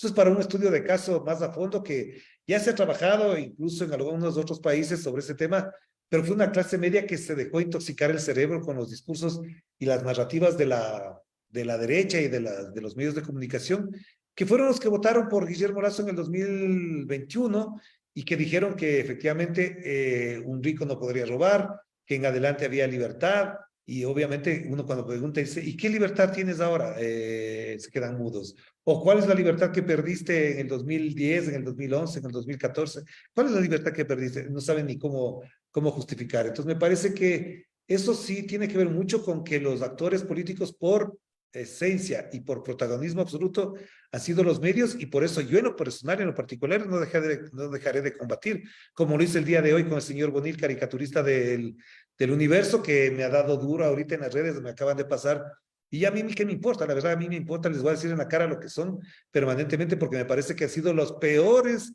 es para un estudio de caso más a fondo que ya se ha trabajado incluso en algunos otros países sobre ese tema, pero fue una clase media que se dejó intoxicar el cerebro con los discursos y las narrativas de la derecha y de los medios de comunicación, que fueron los que votaron por Guillermo Lasso en el 2021 y que dijeron que efectivamente un rico no podría robar, que en adelante había libertad, y obviamente uno cuando pregunta dice, ¿y qué libertad tienes ahora? Se quedan mudos. ¿O cuál es la libertad que perdiste en el 2010, en el 2011, en el 2014? ¿Cuál es la libertad que perdiste? No saben ni cómo justificar. Entonces me parece que eso sí tiene que ver mucho con que los actores políticos por esencia y por protagonismo absoluto han sido los medios y por eso yo en lo personal, en lo particular, no dejaré de combatir, como lo hice el día de hoy con el señor Bonil, caricaturista del Universo, que me ha dado duro ahorita en las redes, me acaban de pasar, y a mí qué me importa, la verdad a mí me importa, les voy a decir en la cara lo que son permanentemente, porque me parece que han sido las peores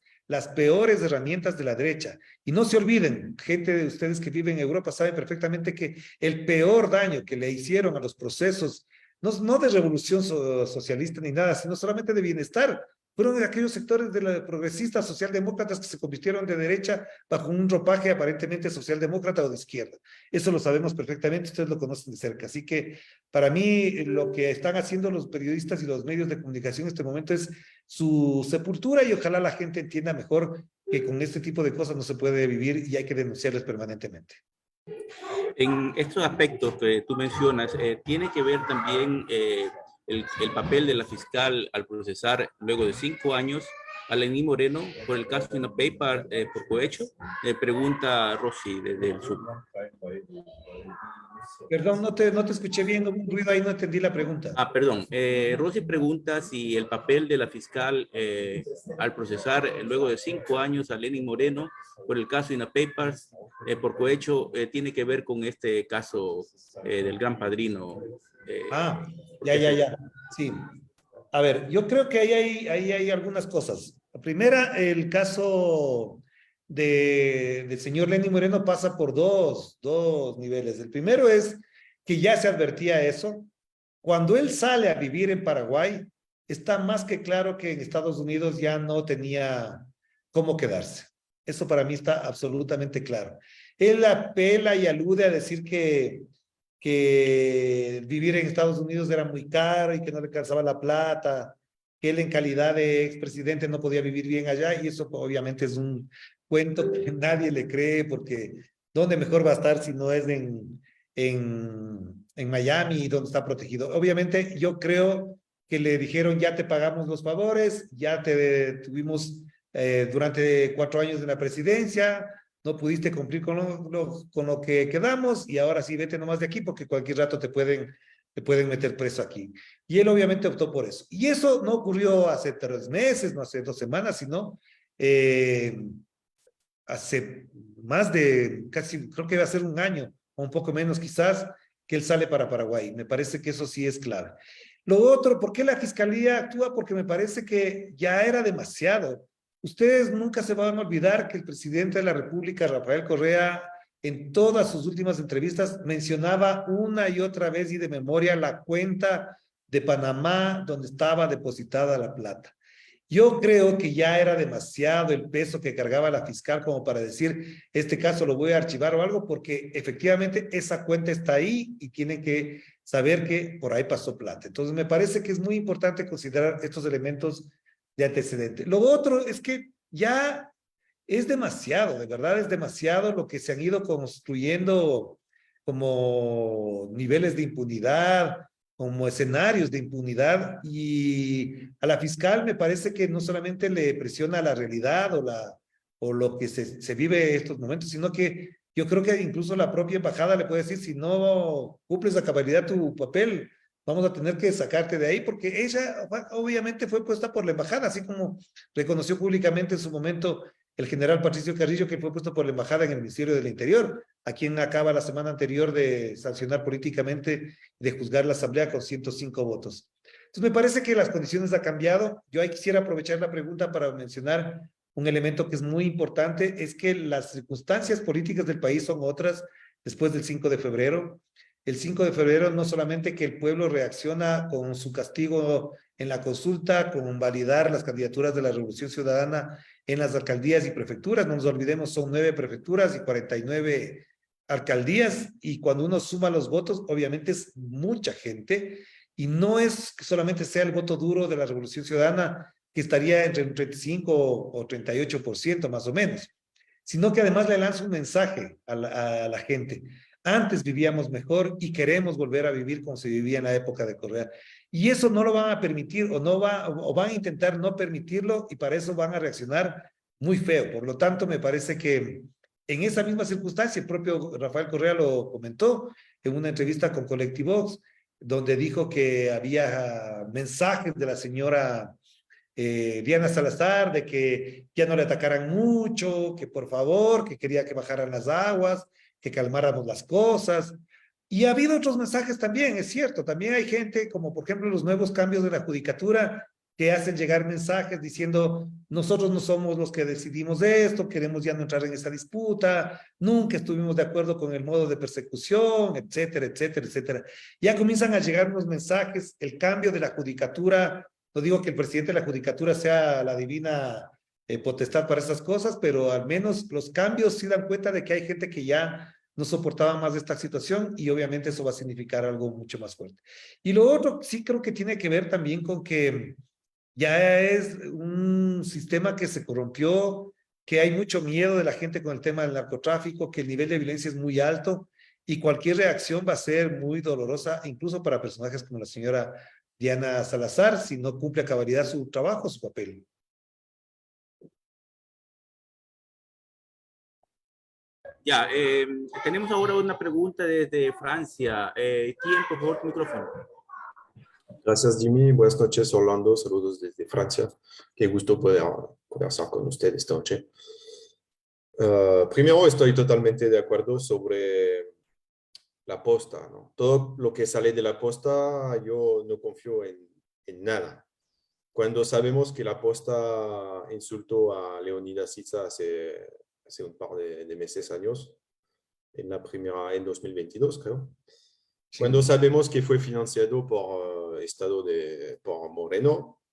herramientas de la derecha. Y no se olviden, gente de ustedes que viven en Europa saben perfectamente que el peor daño que le hicieron a los procesos no de revolución socialista ni nada, sino solamente de bienestar. Fueron de aquellos sectores de la progresistas socialdemócratas que se convirtieron de derecha bajo un ropaje aparentemente socialdemócrata o de izquierda. Eso lo sabemos perfectamente, ustedes lo conocen de cerca. Así que para mí lo que están haciendo los periodistas y los medios de comunicación en este momento es su sepultura y ojalá la gente entienda mejor que con este tipo de cosas no se puede vivir y hay que denunciarles permanentemente. En estos aspectos que tú mencionas, tiene que ver también el papel de la fiscal al procesar luego de 5 años a Lenín Moreno por el caso de Paper por cohecho. Pregunta Rosy desde el sur. Perdón, no te escuché bien, hubo un ruido ahí, no entendí la pregunta. Perdón. Rosy pregunta si el papel de la fiscal al procesar luego de 5 años a Lenín Moreno por el caso de Papers por cohecho tiene que ver con este caso del Gran Padrino. Ya. Sí. A ver, yo creo que ahí hay algunas cosas. La primera, el caso del señor Lenín Moreno pasa por dos niveles. El primero es que ya se advertía eso. Cuando él sale a vivir en Paraguay, está más que claro que en Estados Unidos ya no tenía cómo quedarse. Eso para mí está absolutamente claro. Él apela y alude a decir que vivir en Estados Unidos era muy caro y que no le alcanzaba la plata, que él en calidad de expresidente no podía vivir bien allá, y eso obviamente es un cuento que nadie le cree, porque ¿dónde mejor va a estar si no es en Miami, donde está protegido? Obviamente yo creo que le dijeron, ya te pagamos los favores, ya te tuvimos durante 4 años de la presidencia, no pudiste cumplir con lo que quedamos, y ahora sí, vete nomás de aquí porque cualquier rato te pueden meter preso aquí. Y él obviamente optó por eso. Y eso no ocurrió hace 3 meses, no hace 2 semanas, sino hace más de casi, creo que va a ser un año o un poco menos quizás, que él sale para Paraguay. Me parece que eso sí es clave. Lo otro, ¿por qué la fiscalía actúa? Porque me parece que ya era demasiado. Ustedes nunca se van a olvidar que el presidente de la República, Rafael Correa, en todas sus últimas entrevistas mencionaba una y otra vez y de memoria la cuenta de Panamá donde estaba depositada la plata. Yo creo que ya era demasiado el peso que cargaba la fiscal como para decir, este caso lo voy a archivar o algo, porque efectivamente esa cuenta está ahí y tienen que saber que por ahí pasó plata. Entonces me parece que es muy importante considerar estos elementos de antecedente. Lo otro es que ya es demasiado, de verdad es demasiado lo que se han ido construyendo como niveles de impunidad, como escenarios de impunidad, y a la fiscal me parece que no solamente le presiona la realidad o lo que se vive en estos momentos, sino que yo creo que incluso la propia embajada le puede decir, si no cumples a cabalidad tu papel, vamos a tener que sacarte de ahí, porque ella obviamente fue puesta por la embajada, así como reconoció públicamente en su momento el general Patricio Carrillo, que fue puesto por la embajada en el Ministerio del Interior, a quien acaba la semana anterior de sancionar políticamente, de juzgar la Asamblea con 105 votos. Entonces me parece que las condiciones han cambiado. Yo ahí quisiera aprovechar la pregunta para mencionar un elemento que es muy importante, es que las circunstancias políticas del país son otras después del 5 de febrero. El 5 de febrero no solamente que el pueblo reacciona con su castigo en la consulta, con validar las candidaturas de la Revolución Ciudadana en las alcaldías y prefecturas, no nos olvidemos, son 9 prefecturas y 49 alcaldías, y cuando uno suma los votos, obviamente es mucha gente, y no es que solamente sea el voto duro de la Revolución Ciudadana, que estaría entre un 35 o 38% más o menos, sino que además le lanza un mensaje a la gente. Antes vivíamos mejor y queremos volver a vivir como se vivía en la época de Correa. Y eso no lo van a permitir, o van a intentar no permitirlo, y para eso van a reaccionar muy feo. Por lo tanto, me parece que en esa misma circunstancia, el propio Rafael Correa lo comentó en una entrevista con Colectivox, donde dijo que había mensajes de la señora Diana Salazar de que ya no le atacaran mucho, que por favor, que quería que bajaran las aguas, que calmáramos las cosas. Y ha habido otros mensajes también, es cierto, también hay gente, como por ejemplo los nuevos cambios de la judicatura, que hacen llegar mensajes diciendo, nosotros no somos los que decidimos esto, queremos ya no entrar en esa disputa, nunca estuvimos de acuerdo con el modo de persecución, etcétera, etcétera, etcétera. Ya comienzan a llegar unos mensajes, el cambio de la judicatura. No digo que el presidente de la judicatura sea la divina potestad para esas cosas, pero al menos los cambios sí dan cuenta de que hay gente que ya no soportaba más de esta situación, y obviamente eso va a significar algo mucho más fuerte. Y lo otro sí creo que tiene que ver también con que ya es un sistema que se corrompió, que hay mucho miedo de la gente con el tema del narcotráfico, que el nivel de violencia es muy alto, y cualquier reacción va a ser muy dolorosa, incluso para personajes como la señora Diana Salazar, si no cumple a cabalidad su trabajo, su papel. Ya, tenemos ahora una pregunta desde Francia. ¿Quién, por favor, tu micrófono? Gracias, Jimmy. Buenas noches, Orlando. Saludos desde Francia. Qué gusto poder conversar con usted esta noche. Primero, estoy totalmente de acuerdo sobre la posta, ¿no? Todo lo que sale de la posta, yo no confío en nada. Cuando sabemos que la posta insultó a Leonidas Issa hace hace un par de meses, años, en 2022, creo. Sí. Cuando sabemos que fue financiado por Moreno,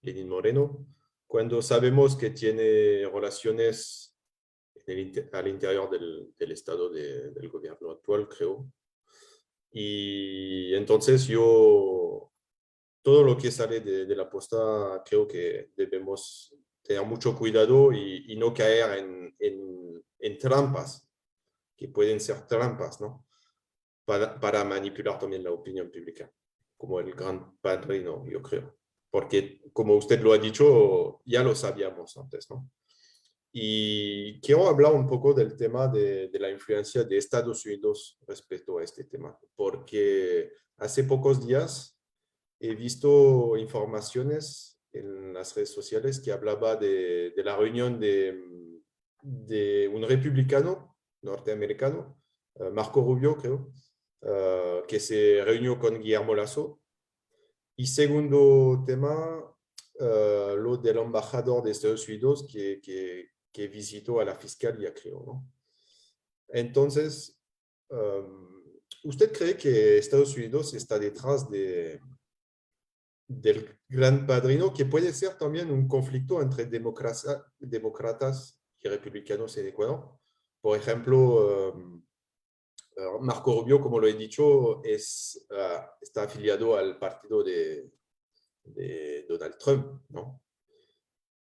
Lenín Moreno, cuando sabemos que tiene relaciones al interior del estado del gobierno actual, creo. Y entonces todo lo que sale de la posta, creo que debemos tener mucho cuidado y no caer en trampas, que pueden ser trampas, ¿no? Para manipular también la opinión pública, como el gran padrino, yo creo. Porque, como usted lo ha dicho, ya lo sabíamos antes, ¿no? Y quiero hablar un poco del tema de la influencia de Estados Unidos respecto a este tema, porque hace pocos días he visto informaciones en las redes sociales que hablaba de la reunión de un republicano norteamericano, Marco Rubio, creo, que se reunió con Guillermo Lasso. Y segundo tema, lo del embajador de Estados Unidos que visitó a la fiscalía, creo, ¿no? Entonces, ¿usted cree que Estados Unidos está detrás del gran padrino, que puede ser también un conflicto entre demócratas y republicanos en Ecuador? Por ejemplo, Marco Rubio, como lo he dicho, está afiliado al partido de Donald Trump, ¿no?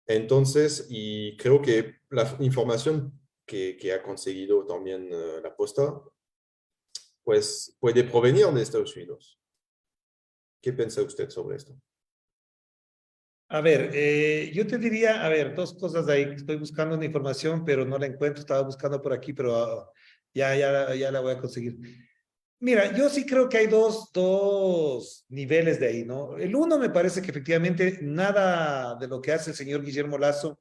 Entonces, y creo que la información que ha conseguido también la posta, pues puede provenir de Estados Unidos. ¿Qué piensa usted sobre esto? A ver, yo te diría, a ver, dos cosas de ahí. Estoy buscando una información, pero no la encuentro. Estaba buscando por aquí, pero ya la voy a conseguir. Mira, yo sí creo que hay dos niveles de ahí, ¿no? El uno me parece que efectivamente nada de lo que hace el señor Guillermo Lasso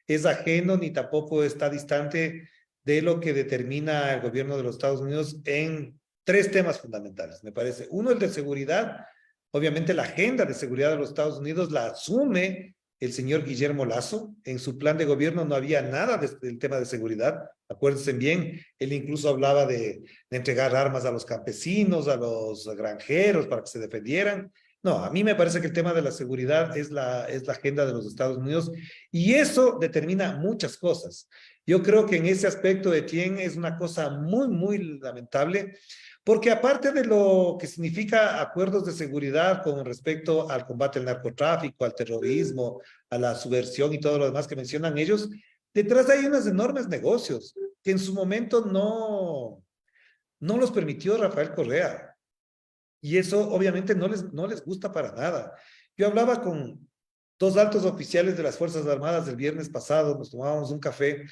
es ajeno ni tampoco está distante de lo que determina el gobierno de los Estados Unidos en tres temas fundamentales, me parece. Uno, el de seguridad. Obviamente la agenda de seguridad de los Estados Unidos la asume el señor Guillermo Lasso. En su plan de gobierno no había nada del tema de seguridad. Acuérdense bien, él incluso hablaba de entregar armas a los campesinos, a los granjeros para que se defendieran. No, a mí me parece que el tema de la seguridad es la agenda de los Estados Unidos y eso determina muchas cosas. Yo creo que en ese aspecto de quién es una cosa muy, muy lamentable, porque aparte de lo que significa acuerdos de seguridad con respecto al combate al narcotráfico, al terrorismo, a la subversión y todo lo demás que mencionan ellos, detrás hay unos enormes negocios que en su momento no los permitió Rafael Correa. Y eso obviamente no les gusta para nada. Yo hablaba con dos altos oficiales de las Fuerzas Armadas el viernes pasado, nos tomábamos un café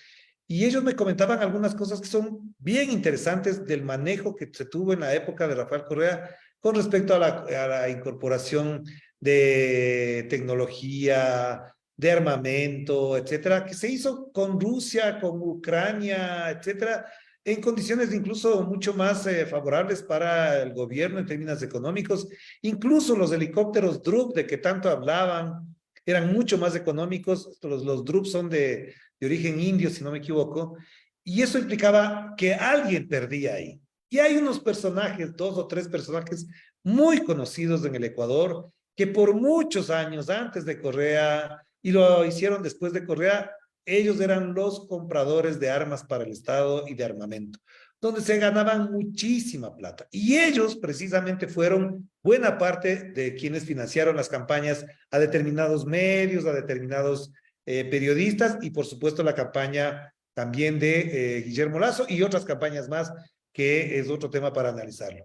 y ellos me comentaban algunas cosas que son bien interesantes del manejo que se tuvo en la época de Rafael Correa con respecto a la incorporación de tecnología, de armamento, etcétera, que se hizo con Rusia, con Ucrania, etcétera, en condiciones incluso mucho más favorables para el gobierno en términos económicos. Incluso los helicópteros Drup de que tanto hablaban eran mucho más económicos. Los Drup son de origen indio, si no me equivoco, y eso implicaba que alguien perdía ahí. Y hay unos personajes, dos o tres personajes muy conocidos en el Ecuador, que por muchos años antes de Correa, y lo hicieron después de Correa, ellos eran los compradores de armas para el Estado y de armamento, donde se ganaban muchísima plata. Y ellos precisamente fueron buena parte de quienes financiaron las campañas a determinados medios, a determinados periodistas y por supuesto la campaña también de Guillermo Lasso y otras campañas más que es otro tema para analizarlo.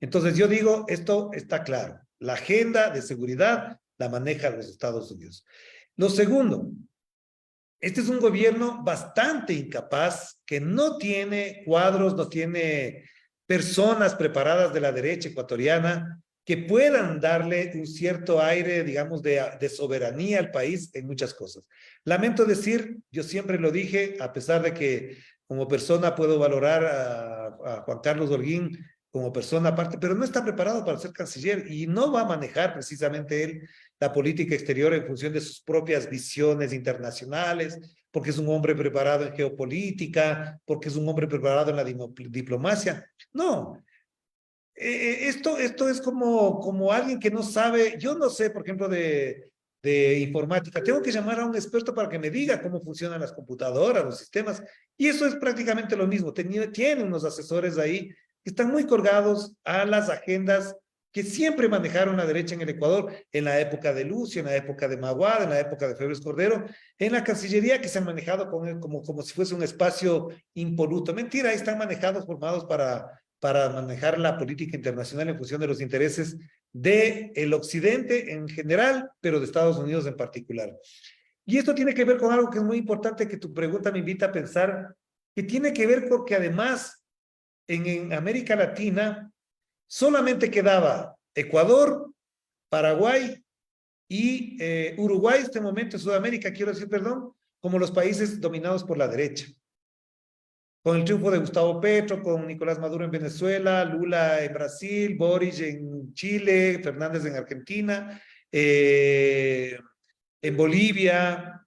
Entonces yo digo, esto está claro, la agenda de seguridad la maneja los Estados Unidos. Lo segundo, este es un gobierno bastante incapaz, que no tiene cuadros, no tiene personas preparadas de la derecha ecuatoriana que puedan darle un cierto aire, digamos, de soberanía al país en muchas cosas. Lamento decir, yo siempre lo dije, a pesar de que como persona puedo valorar a Juan Carlos Holguín como persona aparte, pero no está preparado para ser canciller y no va a manejar precisamente él la política exterior en función de sus propias visiones internacionales, porque es un hombre preparado en geopolítica, porque es un hombre preparado en la diplomacia. No, esto es como alguien que no sabe, yo no sé, por ejemplo, de informática. Tengo que llamar a un experto para que me diga cómo funcionan las computadoras, los sistemas. Y eso es prácticamente lo mismo. Tiene unos asesores ahí que están muy colgados a las agendas que siempre manejaron la derecha en el Ecuador, en la época de Lucio, en la época de Maguad, en la época de Febres Cordero, en la Cancillería, que se han manejado como si fuese un espacio impoluto. Mentira, ahí están manejados, formados para manejar la política internacional en función de los intereses del occidente en general, pero de Estados Unidos en particular. Y esto tiene que ver con algo que es muy importante, que tu pregunta me invita a pensar, que tiene que ver con que además en América Latina solamente quedaba Ecuador, Paraguay y Uruguay, en este momento Sudamérica, quiero decir, perdón, como los países dominados por la derecha. Con el triunfo de Gustavo Petro, con Nicolás Maduro en Venezuela, Lula en Brasil, Boric en Chile, Fernández en Argentina, en Bolivia,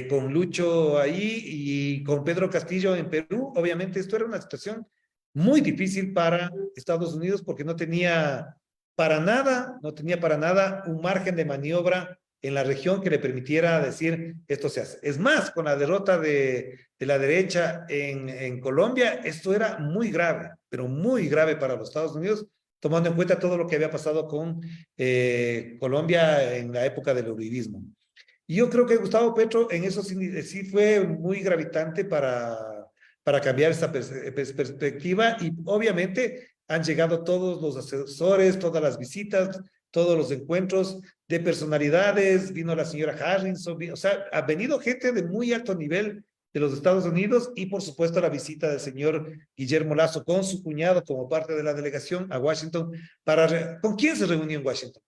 con Lucho ahí y con Pedro Castillo en Perú. Obviamente esto era una situación muy difícil para Estados Unidos porque no tenía no tenía para nada un margen de maniobra en la región que le permitiera decir esto se hace. Es más, con la derrota de la derecha en Colombia, esto era muy grave, pero muy grave para los Estados Unidos, tomando en cuenta todo lo que había pasado con Colombia en la época del uribismo. Y yo creo que Gustavo Petro en eso sí fue muy gravitante para cambiar esa perspectiva y obviamente han llegado todos los asesores, todas las visitas, todos los encuentros de personalidades, vino la señora Harrison, o sea, ha venido gente de muy alto nivel de los Estados Unidos y por supuesto la visita del señor Guillermo Lasso con su cuñado como parte de la delegación a Washington. ¿Con quién se reunió en Washington?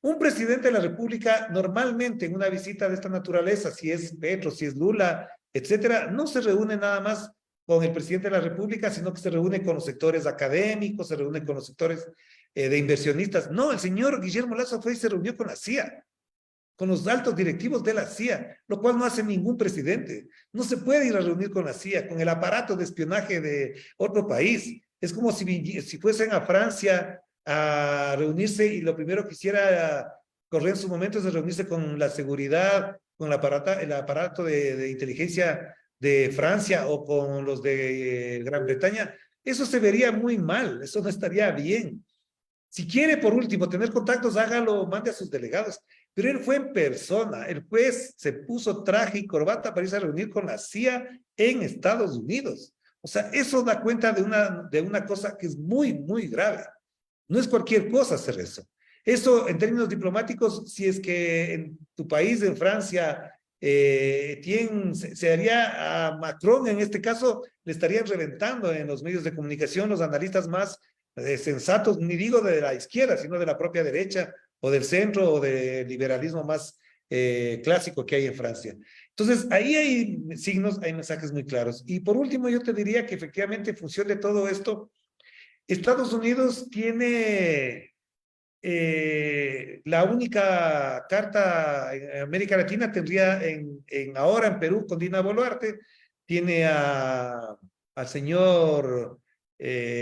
Un presidente de la República normalmente en una visita de esta naturaleza, si es Petro, si es Lula, etcétera, no se reúne nada más con el presidente de la República, sino que se reúne con los sectores académicos, se reúne con los sectores de inversionistas. No, el señor Guillermo Lasso fue y se reunió con la CIA, con los altos directivos de la CIA, lo cual no hace ningún presidente. No se puede ir a reunir con la CIA, con el aparato de espionaje de otro país. Es como si fuesen a Francia a reunirse y lo primero que hiciera correr en su momento es reunirse con la seguridad, con el aparato de inteligencia de Francia o con los de Gran Bretaña. Eso se vería muy mal, eso no estaría bien. Si quiere, por último, tener contactos, hágalo, mande a sus delegados. Pero él fue en persona, el juez se puso traje y corbata para irse a reunir con la CIA en Estados Unidos. O sea, eso da cuenta de una cosa que es muy, muy grave. No es cualquier cosa hacer eso. Eso, en términos diplomáticos, si es que en tu país, en Francia, se haría a Macron, en este caso, le estarían reventando en los medios de comunicación los analistas más sensatos, ni digo de la izquierda, sino de la propia derecha, o del centro, o del liberalismo más clásico que hay en Francia. Entonces, ahí hay signos, hay mensajes muy claros. Y por último, yo te diría que efectivamente, en función de todo esto, Estados Unidos tiene la única carta en América Latina, tendría ahora en Perú con Dina Boluarte, tiene al señor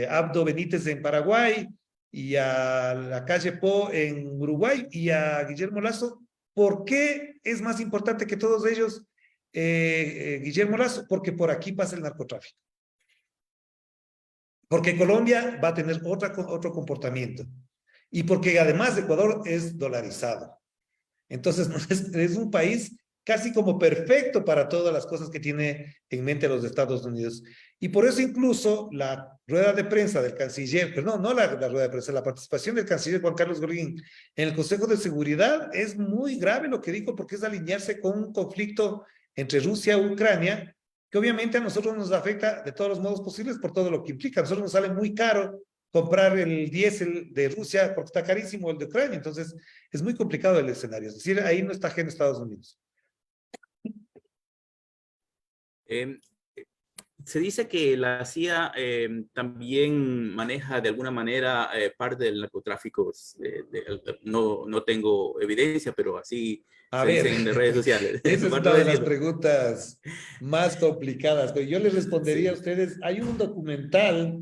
Abdo Benítez en Paraguay y a la calle Po en Uruguay y a Guillermo Lasso. ¿Por qué es más importante que todos ellos Guillermo Lasso? Porque por aquí pasa el narcotráfico. Porque Colombia va a tener otro comportamiento. Y porque además Ecuador es dolarizado. Entonces es un país casi como perfecto para todas las cosas que tiene en mente los Estados Unidos. Y por eso incluso la rueda de prensa del canciller, pero no la rueda de prensa, la participación del canciller Juan Carlos Golguín en el Consejo de Seguridad es muy grave lo que dijo, porque es alinearse con un conflicto entre Rusia y Ucrania, que obviamente a nosotros nos afecta de todos los modos posibles por todo lo que implica. A nosotros nos sale muy caro comprar el diésel de Rusia porque está carísimo el de Ucrania. Entonces, es muy complicado el escenario. Es decir, ahí no está ajeno Estados Unidos. Se dice que la CIA también maneja de alguna manera parte del narcotráfico. No tengo evidencia, pero así A se ver, dice en las redes sociales. esa es Por una no de las decirlo. preguntas más complicadas, pero yo les respondería a Sí. ustedes, hay un documental,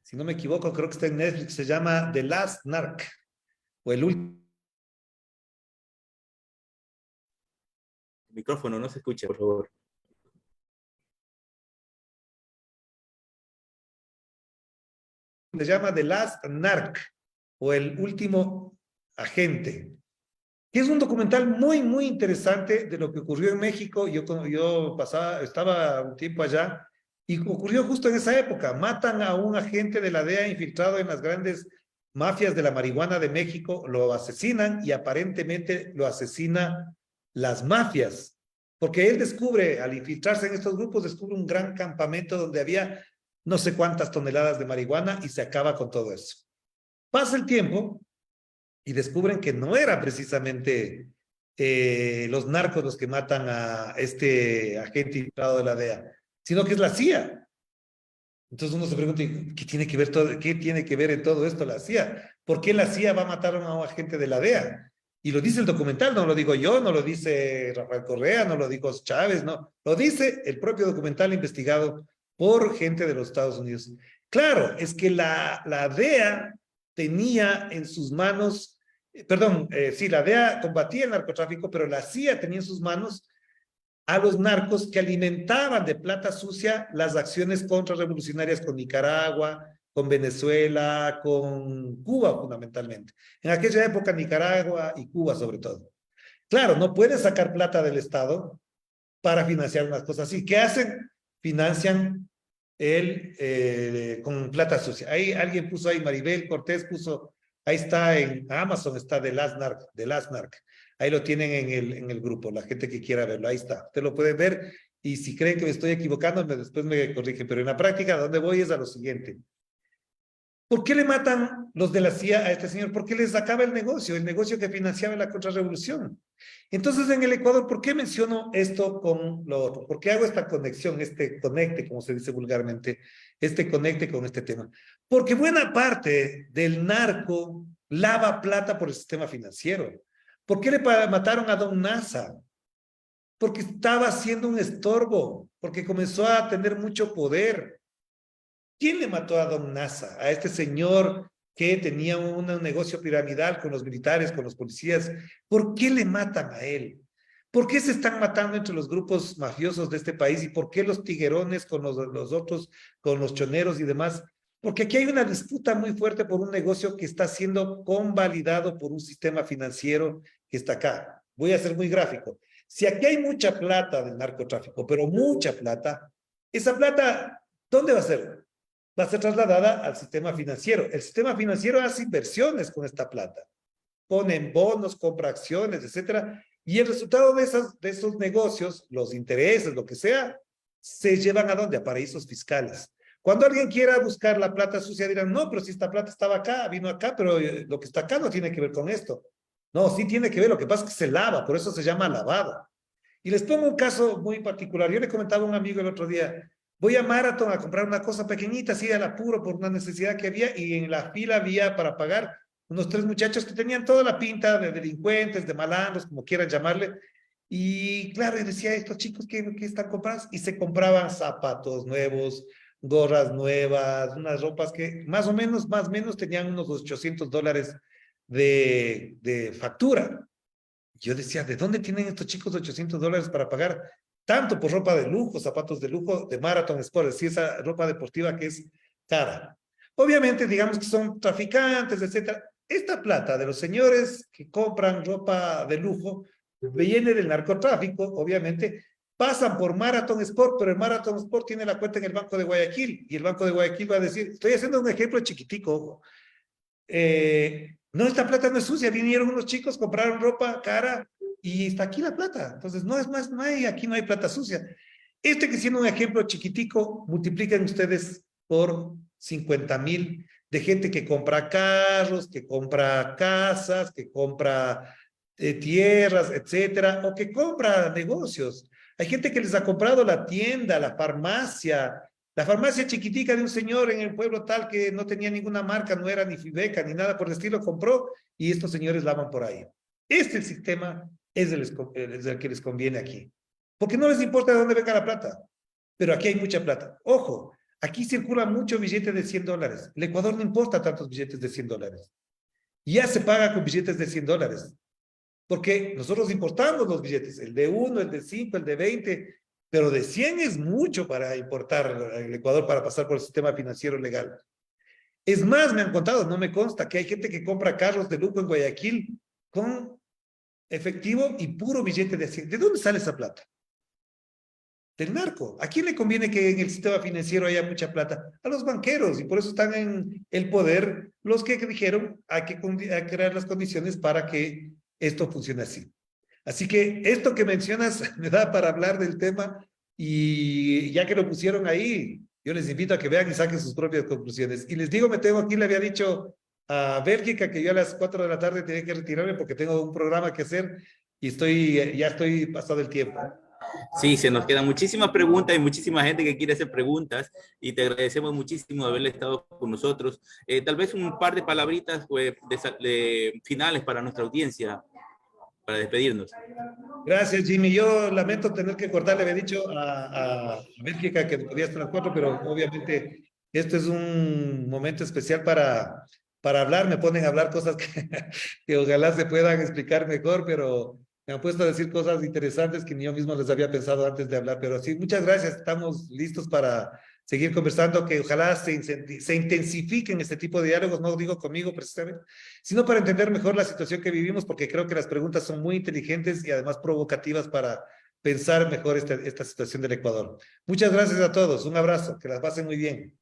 si no me equivoco, creo que está en Netflix, se llama The Last Narc, o el último. Micrófono, no se escucha, por favor. Se llama The Last Narc o El Último Agente, que es un documental muy, muy interesante de lo que ocurrió en México. Yo estaba un tiempo allá y ocurrió justo en esa época. Matan a un agente de la DEA infiltrado en las grandes mafias de la marihuana de México, lo asesinan y aparentemente lo asesina las mafias, porque él descubre, al infiltrarse en estos grupos, descubre un gran campamento donde había no sé cuántas toneladas de marihuana y se acaba con todo eso. Pasa el tiempo y descubren que no era precisamente los narcos los que matan a este agente infiltrado de la DEA, sino que es la CIA. Entonces uno se pregunta, ¿qué tiene que ver qué tiene que ver en todo esto la CIA? ¿Por qué la CIA va a matar a un agente de la DEA? Y lo dice el documental, no lo digo yo, no lo dice Rafael Correa, no lo dijo Chávez, no, lo dice el propio documental investigado por gente de los Estados Unidos. Claro, es que la DEA tenía en sus manos, sí, la DEA combatía el narcotráfico, pero la CIA tenía en sus manos a los narcos que alimentaban de plata sucia las acciones contrarrevolucionarias con Nicaragua, con Venezuela, con Cuba fundamentalmente. En aquella época Nicaragua y Cuba sobre todo. Claro, no pueden sacar plata del Estado para financiar unas cosas así. ¿Qué hacen? Financian con plata sucia. Ahí alguien puso ahí, Maribel Cortés puso, ahí está en Amazon, está The Last Narc. Ahí lo tienen en el grupo, la gente que quiera verlo, ahí está. Usted lo puede ver y si creen que me estoy equivocando, después me corrigen. Pero en la práctica, ¿a dónde voy? Es a lo siguiente. ¿Por qué le matan los de la CIA a este señor? Porque les acaba el negocio que financiaba la contrarrevolución. Entonces, en el Ecuador, ¿por qué menciono esto con lo otro? ¿Por qué hago esta conexión, este conecte, como se dice vulgarmente, este conecte con este tema? Porque buena parte del narco lava plata por el sistema financiero. ¿Por qué le mataron a Don Nasa? Porque estaba haciendo un estorbo, porque comenzó a tener mucho poder. ¿Quién le mató a Don Nasa? A este señor que tenía un negocio piramidal con los militares, con los policías. ¿Por qué le matan a él? ¿Por qué se están matando entre los grupos mafiosos de este país? ¿Y por qué los tiguerones con los otros, con los choneros y demás? Porque aquí hay una disputa muy fuerte por un negocio que está siendo convalidado por un sistema financiero que está acá. Voy a ser muy gráfico. Si aquí hay mucha plata del narcotráfico, pero mucha plata, esa plata, ¿dónde va a ser? Va a ser trasladada al sistema financiero. El sistema financiero hace inversiones con esta plata. Ponen bonos, compra acciones, etcétera. Y el resultado de esos negocios, los intereses, lo que sea, se llevan ¿a dónde? A paraísos fiscales. Cuando alguien quiera buscar la plata sucia, dirán, no, pero si esta plata estaba acá, vino acá, pero lo que está acá no tiene que ver con esto. No, sí tiene que ver, lo que pasa es que se lava, por eso se llama lavado. Y les pongo un caso muy particular. Yo le comentaba a un amigo el otro día, voy a Marathon a comprar una cosa pequeñita, así al apuro por una necesidad que había, y en la fila había para pagar unos 3 muchachos que tenían toda la pinta de delincuentes, de malandros, como quieran llamarle. Y claro, yo decía, estos chicos, ¿qué están comprando? Y se compraban zapatos nuevos, gorras nuevas, unas ropas que más o menos tenían unos $800 de factura. Yo decía, ¿de dónde tienen estos chicos $800 para pagar tanto por ropa de lujo, zapatos de lujo de Marathon Sport, es decir, esa ropa deportiva que es cara? Obviamente, digamos que son traficantes, etcétera. Esta plata de los señores que compran ropa de lujo viene del narcotráfico, obviamente, pasan por Marathon Sport, pero el Marathon Sport tiene la cuenta en el Banco de Guayaquil, y el Banco de Guayaquil va a decir, estoy haciendo un ejemplo chiquitico, ojo. No, esta plata no es sucia, vinieron unos chicos, compraron ropa cara y está aquí la plata. Entonces, no es más, aquí no hay plata sucia. Que siendo un ejemplo chiquitico, multipliquen ustedes por 50,000 de gente que compra carros, que compra casas, que compra tierras, etcétera, o que compra negocios. Hay gente que les ha comprado la tienda, la farmacia chiquitica de un señor en el pueblo tal que no tenía ninguna marca, no era ni Fibeca ni nada por el estilo, compró y estos señores lavan por ahí. Este sistema es el que les conviene aquí. Porque no les importa de dónde venga la plata, pero aquí hay mucha plata. Ojo, aquí circula mucho billete de $100. El Ecuador no importa tantos billetes de $100. Ya se paga con billetes de $100. Porque nosotros importamos los billetes, el de 1, el de 5, el de 20, pero de 100 es mucho para importar al Ecuador para pasar por el sistema financiero legal. Es más, me han contado, no me consta, que hay gente que compra carros de lujo en Guayaquil con efectivo y puro billete de 100. ¿De dónde sale esa plata? Del narco. ¿A quién le conviene que en el sistema financiero haya mucha plata? A los banqueros, y por eso están en el poder los que dijeron hay que crear las condiciones para que esto funcione así. Así que esto que mencionas me da para hablar del tema, y ya que lo pusieron ahí, yo les invito a que vean y saquen sus propias conclusiones. Y les digo, me tengo aquí, le había dicho a Bélgica que yo a las 4 de la tarde tenía que retirarme porque tengo un programa que hacer y ya estoy pasado el tiempo. Sí, se nos quedan muchísimas preguntas y muchísima gente que quiere hacer preguntas y te agradecemos muchísimo de haber estado con nosotros. Tal vez un par de palabritas pues, de finales para nuestra audiencia, para despedirnos. Gracias, Jimmy. Yo lamento tener que cortar, le había dicho a Bélgica que podía estar a las 4, pero obviamente esto es un momento especial para hablar. Me ponen a hablar cosas que ojalá se puedan explicar mejor, pero me han puesto a decir cosas interesantes que ni yo mismo les había pensado antes de hablar. Pero sí, muchas gracias. Estamos listos para seguir conversando, que ojalá se intensifiquen este tipo de diálogos, no digo conmigo precisamente, sino para entender mejor la situación que vivimos, porque creo que las preguntas son muy inteligentes y además provocativas para pensar mejor esta situación del Ecuador. Muchas gracias a todos. Un abrazo. Que las pasen muy bien.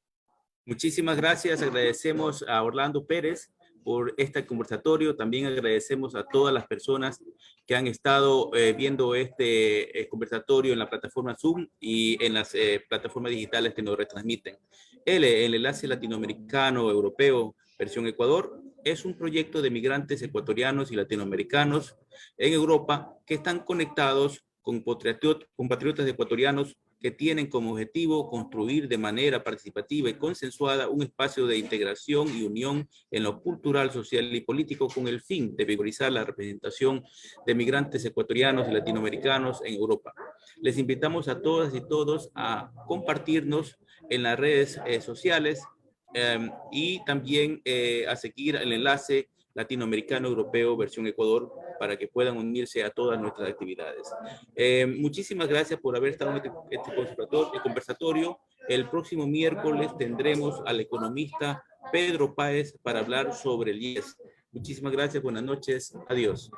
Muchísimas gracias. Agradecemos a Orlando Pérez por este conversatorio. También agradecemos a todas las personas que han estado viendo este conversatorio en la plataforma Zoom y en las plataformas digitales que nos retransmiten. El enlace latinoamericano europeo versión Ecuador es un proyecto de migrantes ecuatorianos y latinoamericanos en Europa que están conectados con compatriotas ecuatorianos que tienen como objetivo construir de manera participativa y consensuada un espacio de integración y unión en lo cultural, social y político con el fin de vigorizar la representación de migrantes ecuatorianos y latinoamericanos en Europa. Les invitamos a todas y todos a compartirnos en las redes sociales y también a seguir el enlace latinoamericano europeo versión Ecuador para que puedan unirse a todas nuestras actividades. Muchísimas gracias por haber estado en este conversatorio. El próximo miércoles tendremos al economista Pedro Páez para hablar sobre el IES. Muchísimas gracias, buenas noches, adiós.